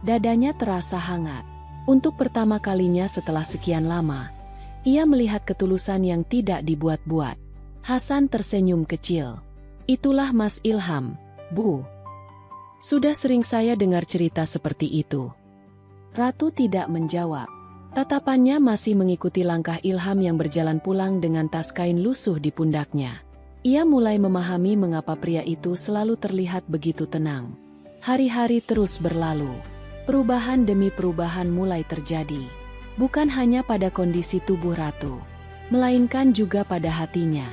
Dadanya terasa hangat. Untuk pertama kalinya setelah sekian lama, ia melihat ketulusan yang tidak dibuat-buat. Hasan tersenyum kecil. "Itulah Mas Ilham, Bu. Sudah sering saya dengar cerita seperti itu." Ratu tidak menjawab. Tatapannya masih mengikuti langkah Ilham yang berjalan pulang dengan tas kain lusuh di pundaknya. Ia mulai memahami mengapa pria itu selalu terlihat begitu tenang. Hari-hari terus berlalu. Perubahan demi perubahan mulai terjadi. Bukan hanya pada kondisi tubuh Ratu, melainkan juga pada hatinya.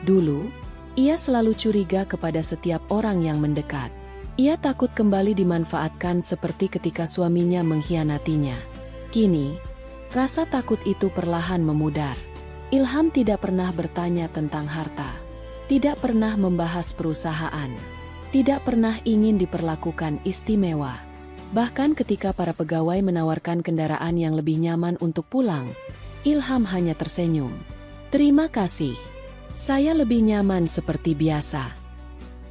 Dulu, ia selalu curiga kepada setiap orang yang mendekat. Ia takut kembali dimanfaatkan seperti ketika suaminya mengkhianatinya. Kini, rasa takut itu perlahan memudar. Ilham tidak pernah bertanya tentang harta, tidak pernah membahas perusahaan, tidak pernah ingin diperlakukan istimewa. Bahkan ketika para pegawai menawarkan kendaraan yang lebih nyaman untuk pulang, Ilham hanya tersenyum. "Terima kasih. Saya lebih nyaman seperti biasa."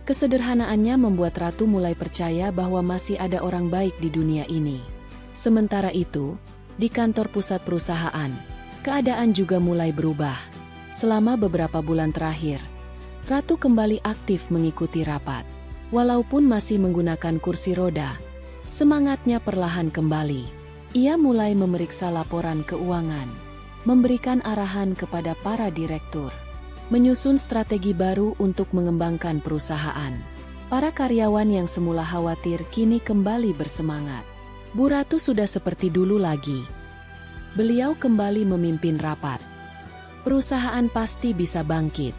Kesederhanaannya membuat Ratu mulai percaya bahwa masih ada orang baik di dunia ini. Sementara itu, di kantor pusat perusahaan, keadaan juga mulai berubah. Selama beberapa bulan terakhir, Ratu kembali aktif mengikuti rapat. Walaupun masih menggunakan kursi roda, semangatnya perlahan kembali. Ia mulai memeriksa laporan keuangan, memberikan arahan kepada para direktur, menyusun strategi baru untuk mengembangkan perusahaan. Para karyawan yang semula khawatir kini kembali bersemangat. Bu Ratu sudah seperti dulu lagi. Beliau kembali memimpin rapat. Perusahaan pasti bisa bangkit.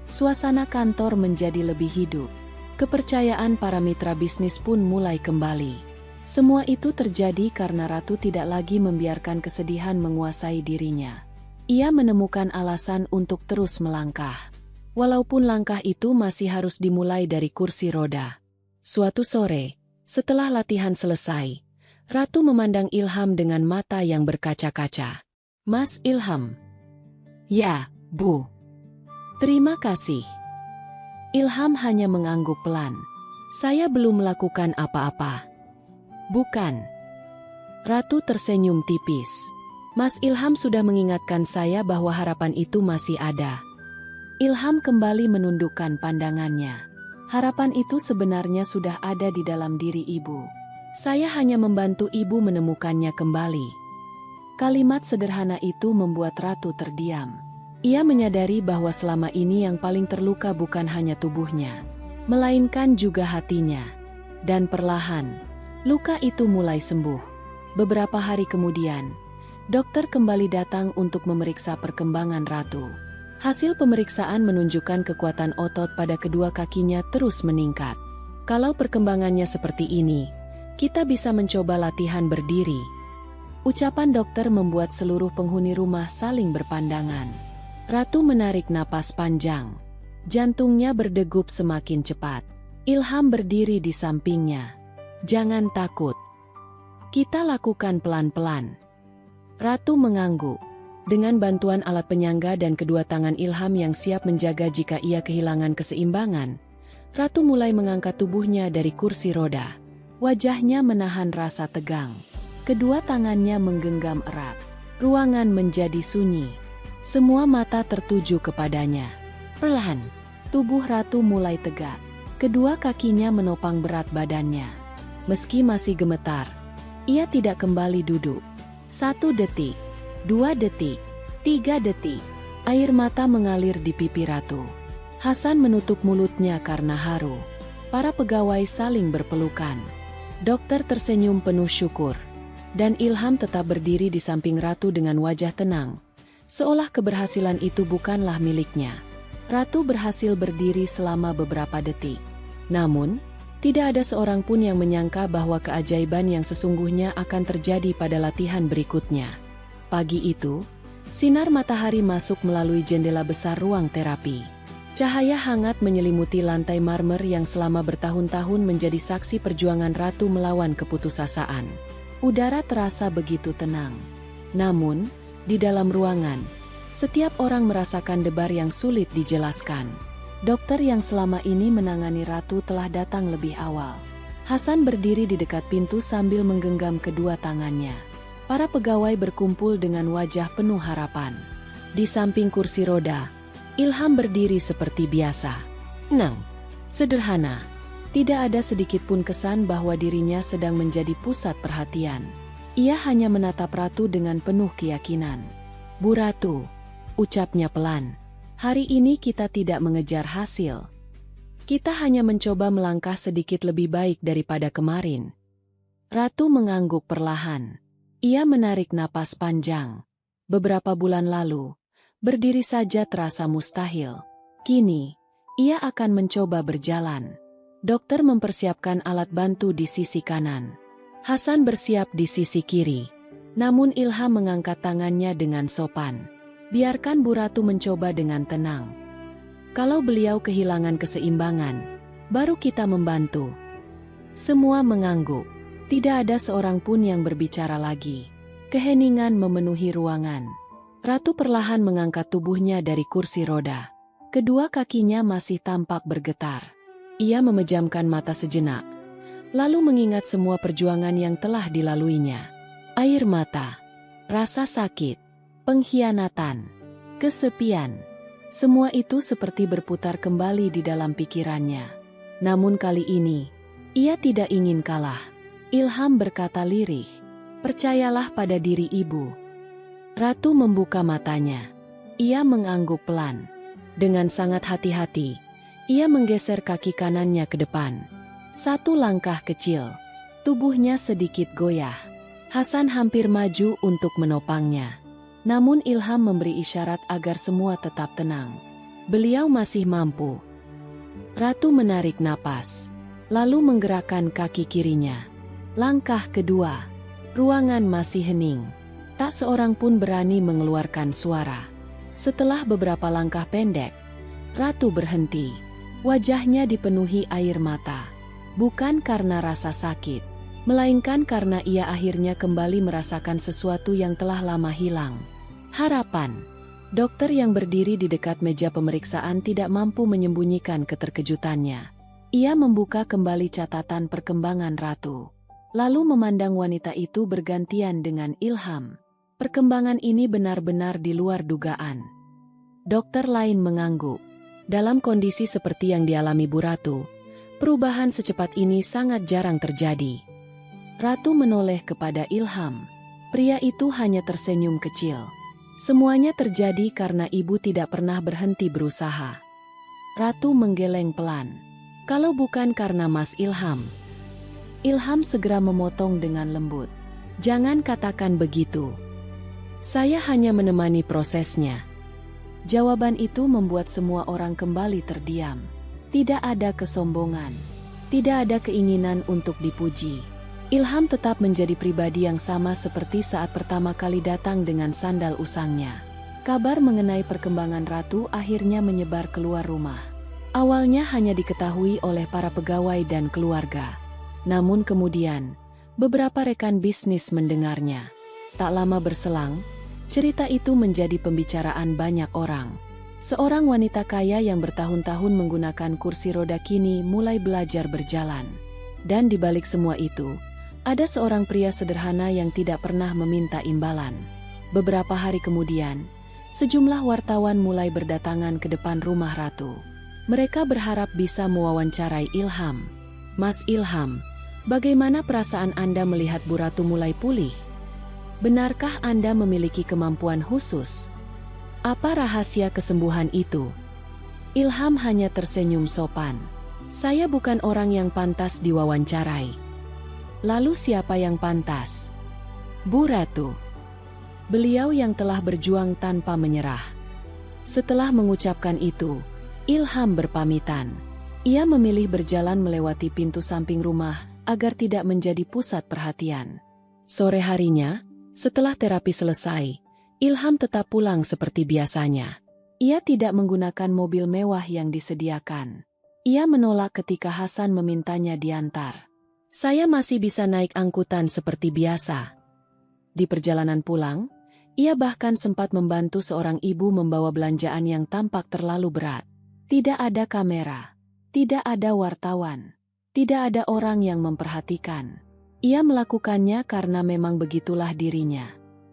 Suasana kantor menjadi lebih hidup. Kepercayaan para mitra bisnis pun mulai kembali. Semua itu terjadi karena Ratu tidak lagi membiarkan kesedihan menguasai dirinya. Ia menemukan alasan untuk terus melangkah. Walaupun langkah itu masih harus dimulai dari kursi roda. Suatu sore, setelah latihan selesai, Ratu memandang Ilham dengan mata yang berkaca-kaca. "Mas Ilham." "Ya, Bu." "Terima kasih." Ilham hanya mengangguk pelan. "Saya belum melakukan apa-apa." "Bukan." Ratu tersenyum tipis. "Mas Ilham sudah mengingatkan saya bahwa harapan itu masih ada." Ilham kembali menundukkan pandangannya. "Harapan itu sebenarnya sudah ada di dalam diri ibu. Saya hanya membantu ibu menemukannya kembali." Kalimat sederhana itu membuat Ratu terdiam. Ia menyadari bahwa selama ini yang paling terluka bukan hanya tubuhnya, melainkan juga hatinya. Dan perlahan, luka itu mulai sembuh. Beberapa hari kemudian, dokter kembali datang untuk memeriksa perkembangan Ratu. Hasil pemeriksaan menunjukkan kekuatan otot pada kedua kakinya terus meningkat. "Kalau perkembangannya seperti ini, kita bisa mencoba latihan berdiri." Ucapan dokter membuat seluruh penghuni rumah saling berpandangan. Ratu menarik napas panjang. Jantungnya berdegup semakin cepat. Ilham berdiri di sampingnya. "Jangan takut. Kita lakukan pelan-pelan." Ratu mengangguk. Dengan bantuan alat penyangga dan kedua tangan Ilham yang siap menjaga jika ia kehilangan keseimbangan, Ratu mulai mengangkat tubuhnya dari kursi roda. Wajahnya menahan rasa tegang. Kedua tangannya menggenggam erat. Ruangan menjadi sunyi. Semua mata tertuju kepadanya. Perlahan, tubuh Ratu mulai tegak. Kedua kakinya menopang berat badannya. Meski masih gemetar, ia tidak kembali duduk. 1 detik, 2 detik, 3 detik. Air mata mengalir di pipi Ratu. Hasan menutup mulutnya karena haru. Para pegawai saling berpelukan. Dokter tersenyum penuh syukur. Dan Ilham tetap berdiri di samping Ratu dengan wajah tenang. Seolah keberhasilan itu bukanlah miliknya. Ratu berhasil berdiri selama beberapa detik. Namun, tidak ada seorang pun yang menyangka bahwa keajaiban yang sesungguhnya akan terjadi pada latihan berikutnya. Pagi itu, sinar matahari masuk melalui jendela besar ruang terapi. Cahaya hangat menyelimuti lantai marmer yang selama bertahun-tahun menjadi saksi perjuangan Ratu melawan keputusasaan. Udara terasa begitu tenang. Namun, di dalam ruangan, setiap orang merasakan debar yang sulit dijelaskan. Dokter yang selama ini menangani Ratu telah datang lebih awal. Hasan berdiri di dekat pintu sambil menggenggam kedua tangannya. Para pegawai berkumpul dengan wajah penuh harapan. Di samping kursi roda, Ilham berdiri seperti biasa. Tenang, sederhana. Tidak ada sedikit pun kesan bahwa dirinya sedang menjadi pusat perhatian. Ia hanya menatap Ratu dengan penuh keyakinan. "Bu Ratu," ucapnya pelan. Hari ini kita tidak mengejar hasil. Kita hanya mencoba melangkah sedikit lebih baik daripada kemarin. Ratu mengangguk perlahan. Ia menarik napas panjang. Beberapa bulan lalu, berdiri saja terasa mustahil. Kini, ia akan mencoba berjalan. Dokter mempersiapkan alat bantu di sisi kanan. Hasan bersiap di sisi kiri. Namun Ilham mengangkat tangannya dengan sopan. Biarkan Bu Ratu mencoba dengan tenang. Kalau beliau kehilangan keseimbangan, baru kita membantu. Semua mengangguk. Tidak ada seorang pun yang berbicara lagi. Keheningan memenuhi ruangan. Ratu perlahan mengangkat tubuhnya dari kursi roda. Kedua kakinya masih tampak bergetar. Ia memejamkan mata sejenak, lalu mengingat semua perjuangan yang telah dilaluinya. Air mata, rasa sakit, pengkhianatan, kesepian. Semua itu seperti berputar kembali di dalam pikirannya. Namun kali ini, ia tidak ingin kalah. Ilham berkata lirih, "Percayalah pada diri ibu." Ratu membuka matanya. Ia mengangguk pelan. Dengan sangat hati-hati, ia menggeser kaki kanannya ke depan. Satu langkah kecil, tubuhnya sedikit goyah. Hasan hampir maju untuk menopangnya. Namun Ilham memberi isyarat agar semua tetap tenang. Beliau masih mampu. Ratu menarik napas, lalu menggerakkan kaki kirinya. Langkah kedua, ruangan masih hening. Tak seorang pun berani mengeluarkan suara. Setelah beberapa langkah pendek, Ratu berhenti. Wajahnya dipenuhi air mata. Bukan karena rasa sakit, melainkan karena ia akhirnya kembali merasakan sesuatu yang telah lama hilang. Harapan. Dokter yang berdiri di dekat meja pemeriksaan tidak mampu menyembunyikan keterkejutannya. Ia membuka kembali catatan perkembangan Ratu. Lalu memandang wanita itu bergantian dengan Ilham. Perkembangan ini benar-benar di luar dugaan. Dokter lain mengangguk. Dalam kondisi seperti yang dialami Bu Ratu, perubahan secepat ini sangat jarang terjadi. Ratu menoleh kepada Ilham. Pria itu hanya tersenyum kecil. Semuanya terjadi karena ibu tidak pernah berhenti berusaha. Ratu menggeleng pelan. Kalau bukan karena Mas Ilham. Ilham segera memotong dengan lembut. "Jangan katakan begitu. Saya hanya menemani prosesnya." Jawaban itu membuat semua orang kembali terdiam. Tidak ada kesombongan. Tidak ada keinginan untuk dipuji. Ilham tetap menjadi pribadi yang sama seperti saat pertama kali datang dengan sandal usangnya. Kabar mengenai perkembangan Ratu akhirnya menyebar keluar rumah. Awalnya hanya diketahui oleh para pegawai dan keluarga. Namun kemudian, beberapa rekan bisnis mendengarnya. Tak lama berselang, cerita itu menjadi pembicaraan banyak orang. Seorang wanita kaya yang bertahun-tahun menggunakan kursi roda kini mulai belajar berjalan. Dan di balik semua itu, ada seorang pria sederhana yang tidak pernah meminta imbalan. Beberapa hari kemudian, sejumlah wartawan mulai berdatangan ke depan rumah Ratu. Mereka berharap bisa mewawancarai Ilham. "Mas Ilham, bagaimana perasaan Anda melihat Bu Ratu mulai pulih? Benarkah Anda memiliki kemampuan khusus? Apa rahasia kesembuhan itu?" Ilham hanya tersenyum sopan. "Saya bukan orang yang pantas diwawancarai." "Lalu siapa yang pantas?" "Bu Ratu. Beliau yang telah berjuang tanpa menyerah." Setelah mengucapkan itu, Ilham berpamitan. Ia memilih berjalan melewati pintu samping rumah agar tidak menjadi pusat perhatian. Sore harinya, setelah terapi selesai, Ilham tetap pulang seperti biasanya. Ia tidak menggunakan mobil mewah yang disediakan. Ia menolak ketika Hasan memintanya diantar. "Saya masih bisa naik angkutan seperti biasa." Di perjalanan pulang, ia bahkan sempat membantu seorang ibu membawa belanjaan yang tampak terlalu berat. Tidak ada kamera, tidak ada wartawan, tidak ada orang yang memperhatikan. Ia melakukannya karena memang begitulah dirinya.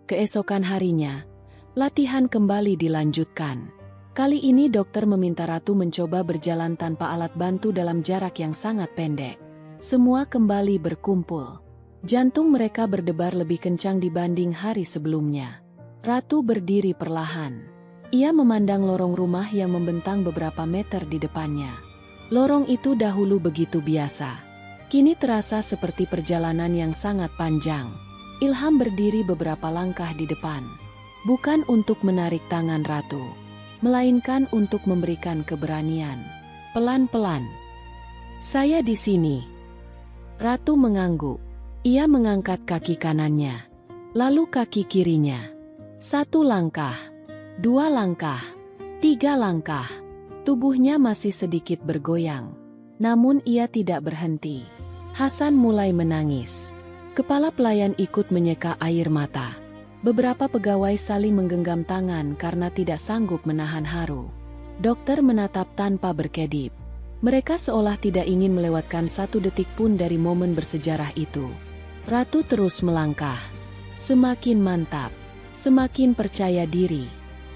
Keesokan harinya, latihan kembali dilanjutkan. Kali ini dokter meminta Ratu mencoba berjalan tanpa alat bantu dalam jarak yang sangat pendek. Semua kembali berkumpul. Jantung mereka berdebar lebih kencang dibanding hari sebelumnya. Ratu berdiri perlahan. Ia memandang lorong rumah yang membentang beberapa meter di depannya. Lorong itu dahulu begitu biasa. Kini terasa seperti perjalanan yang sangat panjang. Ilham berdiri beberapa langkah di depan. Bukan untuk menarik tangan Ratu, melainkan untuk memberikan keberanian. Pelan-pelan. "Saya di sini." Ratu mengangguk. Ia mengangkat kaki kanannya, lalu kaki kirinya. 1 langkah, 2 langkah, 3 langkah. Tubuhnya masih sedikit bergoyang. Namun ia tidak berhenti. Hasan mulai menangis. Kepala pelayan ikut menyeka air mata. Beberapa pegawai saling menggenggam tangan karena tidak sanggup menahan haru. Dokter menatap tanpa berkedip. Mereka seolah tidak ingin melewatkan 1 detik pun dari momen bersejarah itu. Ratu terus melangkah. Semakin mantap, semakin percaya diri.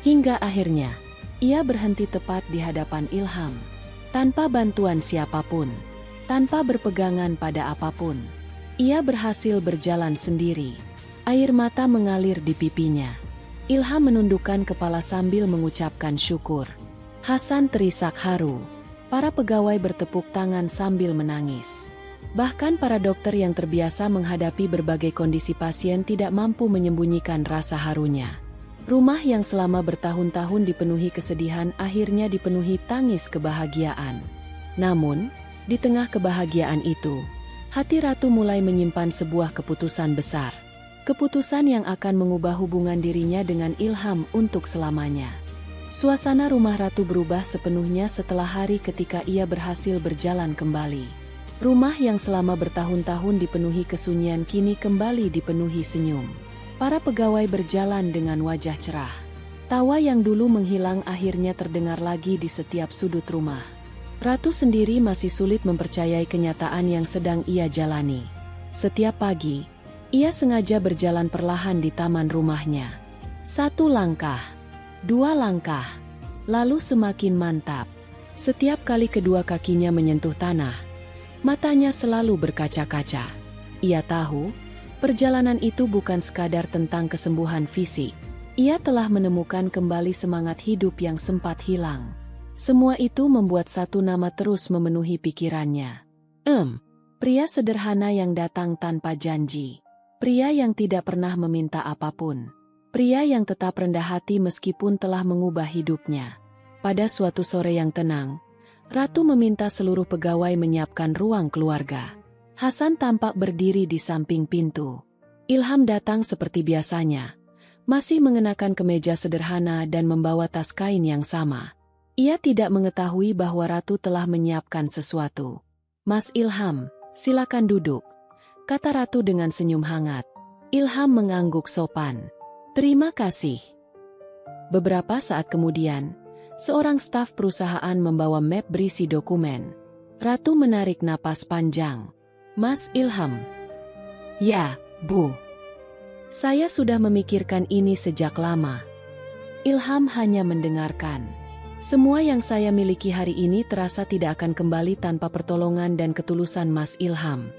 Hingga akhirnya, ia berhenti tepat di hadapan Ilham. Tanpa bantuan siapapun, tanpa berpegangan pada apapun. Ia berhasil berjalan sendiri. Air mata mengalir di pipinya. Ilham menundukkan kepala sambil mengucapkan syukur. Hasan terisak haru. Para pegawai bertepuk tangan sambil menangis. Bahkan para dokter yang terbiasa menghadapi berbagai kondisi pasien tidak mampu menyembunyikan rasa harunya. Rumah yang selama bertahun-tahun dipenuhi kesedihan akhirnya dipenuhi tangis kebahagiaan. Namun, di tengah kebahagiaan itu, hati Ratu mulai menyimpan sebuah keputusan besar. Keputusan yang akan mengubah hubungan dirinya dengan Ilham untuk selamanya. Suasana rumah Ratu berubah sepenuhnya setelah hari ketika ia berhasil berjalan kembali. Rumah yang selama bertahun-tahun dipenuhi kesunyian kini kembali dipenuhi senyum. Para pegawai berjalan dengan wajah cerah. Tawa yang dulu menghilang akhirnya terdengar lagi di setiap sudut rumah. Ratu sendiri masih sulit mempercayai kenyataan yang sedang ia jalani. Setiap pagi, ia sengaja berjalan perlahan di taman rumahnya. 1 langkah, 2 langkah, lalu semakin mantap. Setiap kali kedua kakinya menyentuh tanah, matanya selalu berkaca-kaca. Ia tahu, perjalanan itu bukan sekadar tentang kesembuhan fisik. Ia telah menemukan kembali semangat hidup yang sempat hilang. Semua itu membuat satu nama terus memenuhi pikirannya. Pria sederhana yang datang tanpa janji. Pria yang tidak pernah meminta apapun. Pria yang tetap rendah hati meskipun telah mengubah hidupnya. Pada suatu sore yang tenang, Ratu meminta seluruh pegawai menyiapkan ruang keluarga. Hasan tampak berdiri di samping pintu. Ilham datang seperti biasanya, masih mengenakan kemeja sederhana dan membawa tas kain yang sama. Ia tidak mengetahui bahwa Ratu telah menyiapkan sesuatu. "Mas Ilham, silakan duduk," kata Ratu dengan senyum hangat. Ilham mengangguk sopan. "Terima kasih." Beberapa saat kemudian, seorang staf perusahaan membawa map berisi dokumen. Ratu menarik napas panjang. "Mas Ilham." "Ya, Bu. Saya sudah memikirkan ini sejak lama." Ilham hanya mendengarkan. "Semua yang saya miliki hari ini terasa tidak akan kembali tanpa pertolongan dan ketulusan Mas Ilham."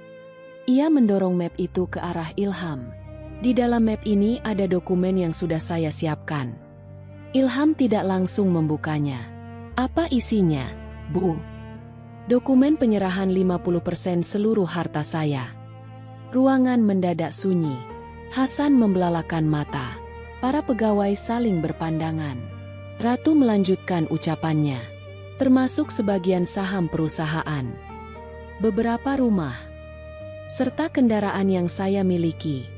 Ia mendorong map itu ke arah Ilham. "Di dalam map ini ada dokumen yang sudah saya siapkan." Ilham tidak langsung membukanya. "Apa isinya, Bu?" "Dokumen penyerahan 50% seluruh harta saya." Ruangan mendadak sunyi. Hasan membelalakan mata. Para pegawai saling berpandangan. Ratu melanjutkan ucapannya. "Termasuk sebagian saham perusahaan, beberapa rumah, serta kendaraan yang saya miliki.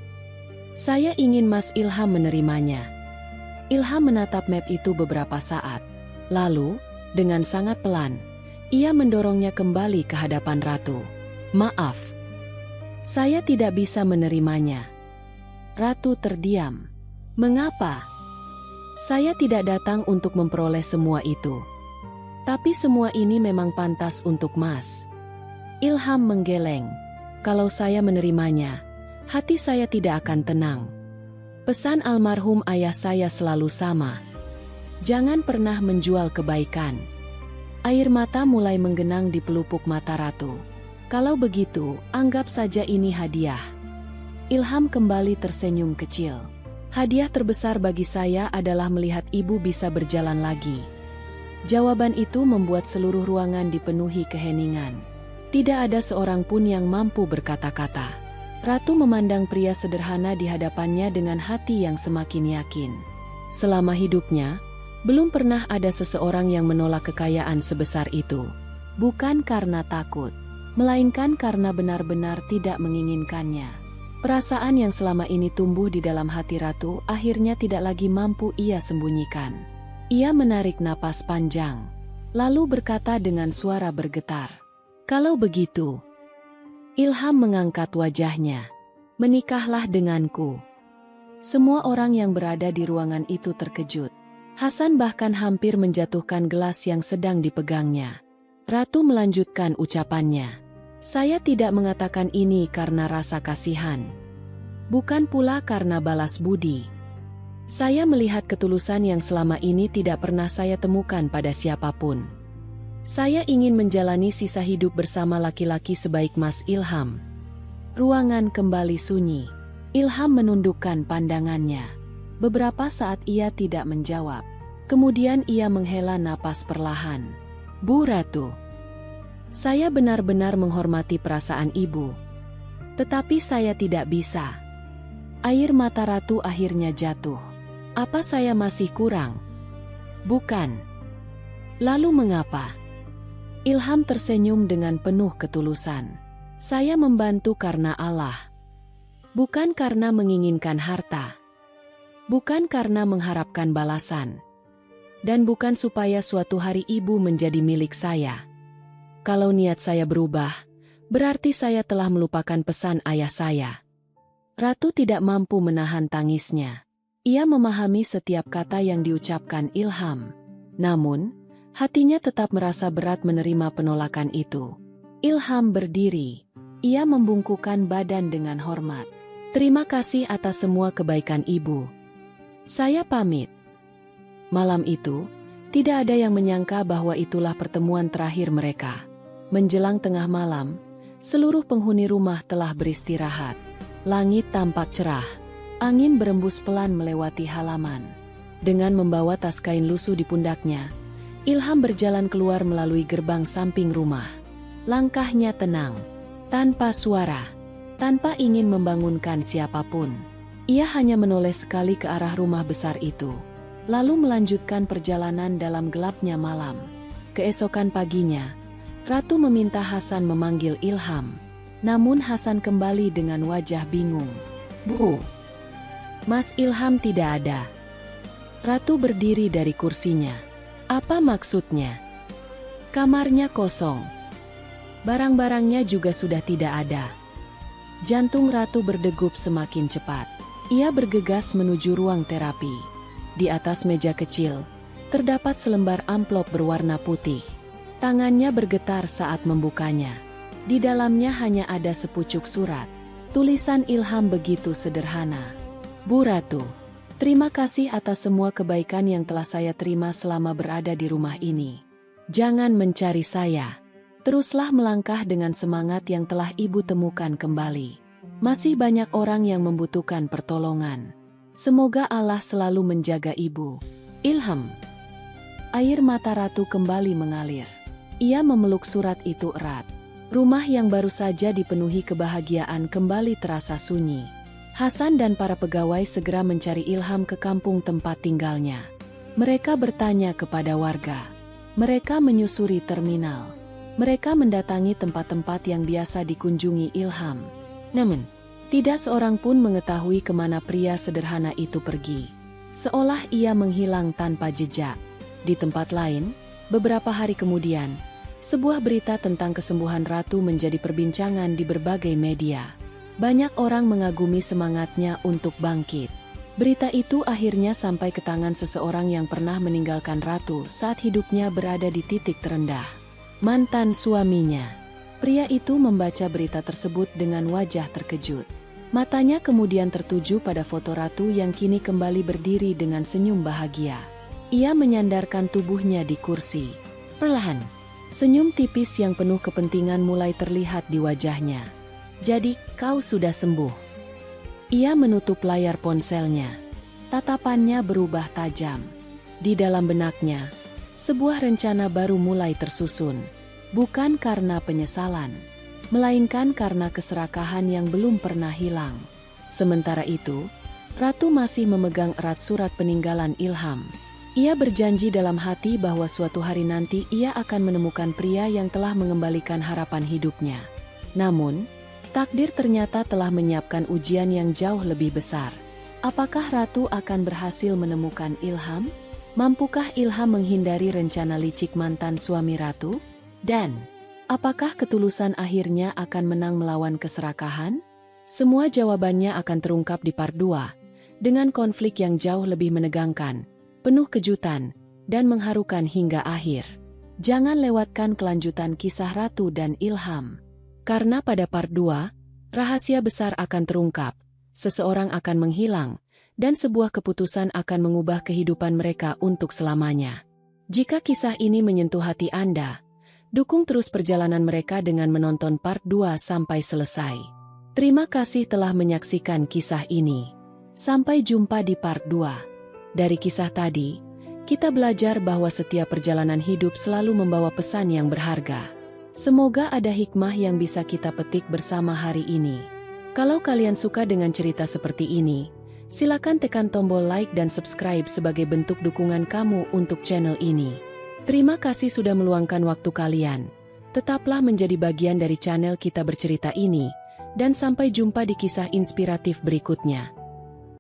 Saya ingin Mas Ilham menerimanya." Ilham menatap map itu beberapa saat. Lalu, dengan sangat pelan, ia mendorongnya kembali ke hadapan Ratu. "Maaf, saya tidak bisa menerimanya." Ratu terdiam. "Mengapa?" "Saya tidak datang untuk memperoleh semua itu. Tapi semua ini memang pantas untuk Mas." Ilham menggeleng. "Kalau saya menerimanya, hati saya tidak akan tenang. Pesan almarhum ayah saya selalu sama. Jangan pernah menjual kebaikan." Air mata mulai menggenang di pelupuk mata Ratu. "Kalau begitu, anggap saja ini hadiah." Ilham kembali tersenyum kecil. Hadiah terbesar bagi saya adalah melihat ibu bisa berjalan lagi. Jawaban itu membuat seluruh ruangan dipenuhi keheningan. Tidak ada seorang pun yang mampu berkata-kata. Ratu memandang pria sederhana di hadapannya dengan hati yang semakin yakin. Selama hidupnya, belum pernah ada seseorang yang menolak kekayaan sebesar itu. Bukan karena takut, melainkan karena benar-benar tidak menginginkannya. Perasaan yang selama ini tumbuh di dalam hati Ratu akhirnya tidak lagi mampu ia sembunyikan. Ia menarik napas panjang, lalu berkata dengan suara bergetar, "Kalau begitu..." Ilham mengangkat wajahnya. "Menikahlah denganku." Semua orang yang berada di ruangan itu terkejut. Hasan bahkan hampir menjatuhkan gelas yang sedang dipegangnya. Ratu melanjutkan ucapannya. "Saya tidak mengatakan ini karena rasa kasihan. Bukan pula karena balas budi. Saya melihat ketulusan yang selama ini tidak pernah saya temukan pada siapapun. Saya ingin menjalani sisa hidup bersama laki-laki sebaik Mas Ilham." Ruangan kembali sunyi. Ilham menundukkan pandangannya. Beberapa saat ia tidak menjawab. Kemudian ia menghela napas perlahan. "Bu Ratu, saya benar-benar menghormati perasaan ibu. Tetapi saya tidak bisa." Air mata Ratu akhirnya jatuh. "Apa saya masih kurang?" "Bukan." "Lalu mengapa?" Ilham tersenyum dengan penuh ketulusan. "Saya membantu karena Allah. Bukan karena menginginkan harta. Bukan karena mengharapkan balasan. Dan bukan supaya suatu hari ibu menjadi milik saya. Kalau niat saya berubah, berarti saya telah melupakan pesan ayah saya." Ratu tidak mampu menahan tangisnya. Ia memahami setiap kata yang diucapkan Ilham. Namun, hatinya tetap merasa berat menerima penolakan itu. Ilham berdiri. Ia membungkukkan badan dengan hormat. "Terima kasih atas semua kebaikan ibu. Saya pamit." Malam itu, tidak ada yang menyangka bahwa itulah pertemuan terakhir mereka. Menjelang tengah malam, seluruh penghuni rumah telah beristirahat. Langit tampak cerah. Angin berembus pelan melewati halaman. Dengan membawa tas kain lusuh di pundaknya, Ilham berjalan keluar melalui gerbang samping rumah. Langkahnya tenang, tanpa suara, tanpa ingin membangunkan siapapun. Ia hanya menoleh sekali ke arah rumah besar itu, lalu melanjutkan perjalanan dalam gelapnya malam. Keesokan paginya, Ratu meminta Hasan memanggil Ilham. Namun Hasan kembali dengan wajah bingung. "Bu, Mas Ilham tidak ada." Ratu berdiri dari kursinya. "Apa maksudnya?" "Kamarnya kosong. Barang-barangnya juga sudah tidak ada." Jantung Ratu berdegup semakin cepat. Ia bergegas menuju ruang terapi. Di atas meja kecil, terdapat selembar amplop berwarna putih. Tangannya bergetar saat membukanya. Di dalamnya hanya ada sepucuk surat. Tulisan Ilham begitu sederhana. "Bu Ratu, terima kasih atas semua kebaikan yang telah saya terima selama berada di rumah ini. Jangan mencari saya. Teruslah melangkah dengan semangat yang telah ibu temukan kembali. Masih banyak orang yang membutuhkan pertolongan. Semoga Allah selalu menjaga ibu. Ilham." Air mata Ratu kembali mengalir. Ia memeluk surat itu erat. Rumah yang baru saja dipenuhi kebahagiaan kembali terasa sunyi. Hasan dan para pegawai segera mencari Ilham ke kampung tempat tinggalnya. Mereka bertanya kepada warga. Mereka menyusuri terminal. Mereka mendatangi tempat-tempat yang biasa dikunjungi Ilham. Namun, tidak seorang pun mengetahui kemana pria sederhana itu pergi. Seolah ia menghilang tanpa jejak. Di tempat lain, beberapa hari kemudian, sebuah berita tentang kesembuhan Ratu menjadi perbincangan di berbagai media. Banyak orang mengagumi semangatnya untuk bangkit. Berita itu akhirnya sampai ke tangan seseorang yang pernah meninggalkan Ratu saat hidupnya berada di titik terendah. Mantan suaminya. Pria itu membaca berita tersebut dengan wajah terkejut. Matanya kemudian tertuju pada foto Ratu yang kini kembali berdiri dengan senyum bahagia. Ia menyandarkan tubuhnya di kursi. Perlahan, senyum tipis yang penuh kepentingan mulai terlihat di wajahnya. "Jadi, kau sudah sembuh?" Ia menutup layar ponselnya. Tatapannya berubah tajam. Di dalam benaknya, sebuah rencana baru mulai tersusun. Bukan karena penyesalan, melainkan karena keserakahan yang belum pernah hilang. Sementara itu, Ratu masih memegang erat surat peninggalan Ilham. Ia berjanji dalam hati bahwa suatu hari nanti ia akan menemukan pria yang telah mengembalikan harapan hidupnya. Namun, takdir ternyata telah menyiapkan ujian yang jauh lebih besar. Apakah Ratu akan berhasil menemukan Ilham? Mampukah Ilham menghindari rencana licik mantan suami Ratu? Dan, apakah ketulusan akhirnya akan menang melawan keserakahan? Semua jawabannya akan terungkap di part 2, dengan konflik yang jauh lebih menegangkan, penuh kejutan, dan mengharukan hingga akhir. Jangan lewatkan kelanjutan kisah Ratu dan Ilham. Karena pada part 2, rahasia besar akan terungkap, seseorang akan menghilang, dan sebuah keputusan akan mengubah kehidupan mereka untuk selamanya. Jika kisah ini menyentuh hati Anda, dukung terus perjalanan mereka dengan menonton part 2 sampai selesai. Terima kasih telah menyaksikan kisah ini. Sampai jumpa di part 2. Dari kisah tadi, kita belajar bahwa setiap perjalanan hidup selalu membawa pesan yang berharga. Semoga ada hikmah yang bisa kita petik bersama hari ini. Kalau kalian suka dengan cerita seperti ini, silakan tekan tombol like dan subscribe sebagai bentuk dukungan kamu untuk channel ini. Terima kasih sudah meluangkan waktu kalian. Tetaplah menjadi bagian dari channel kita bercerita ini, dan sampai jumpa di kisah inspiratif berikutnya.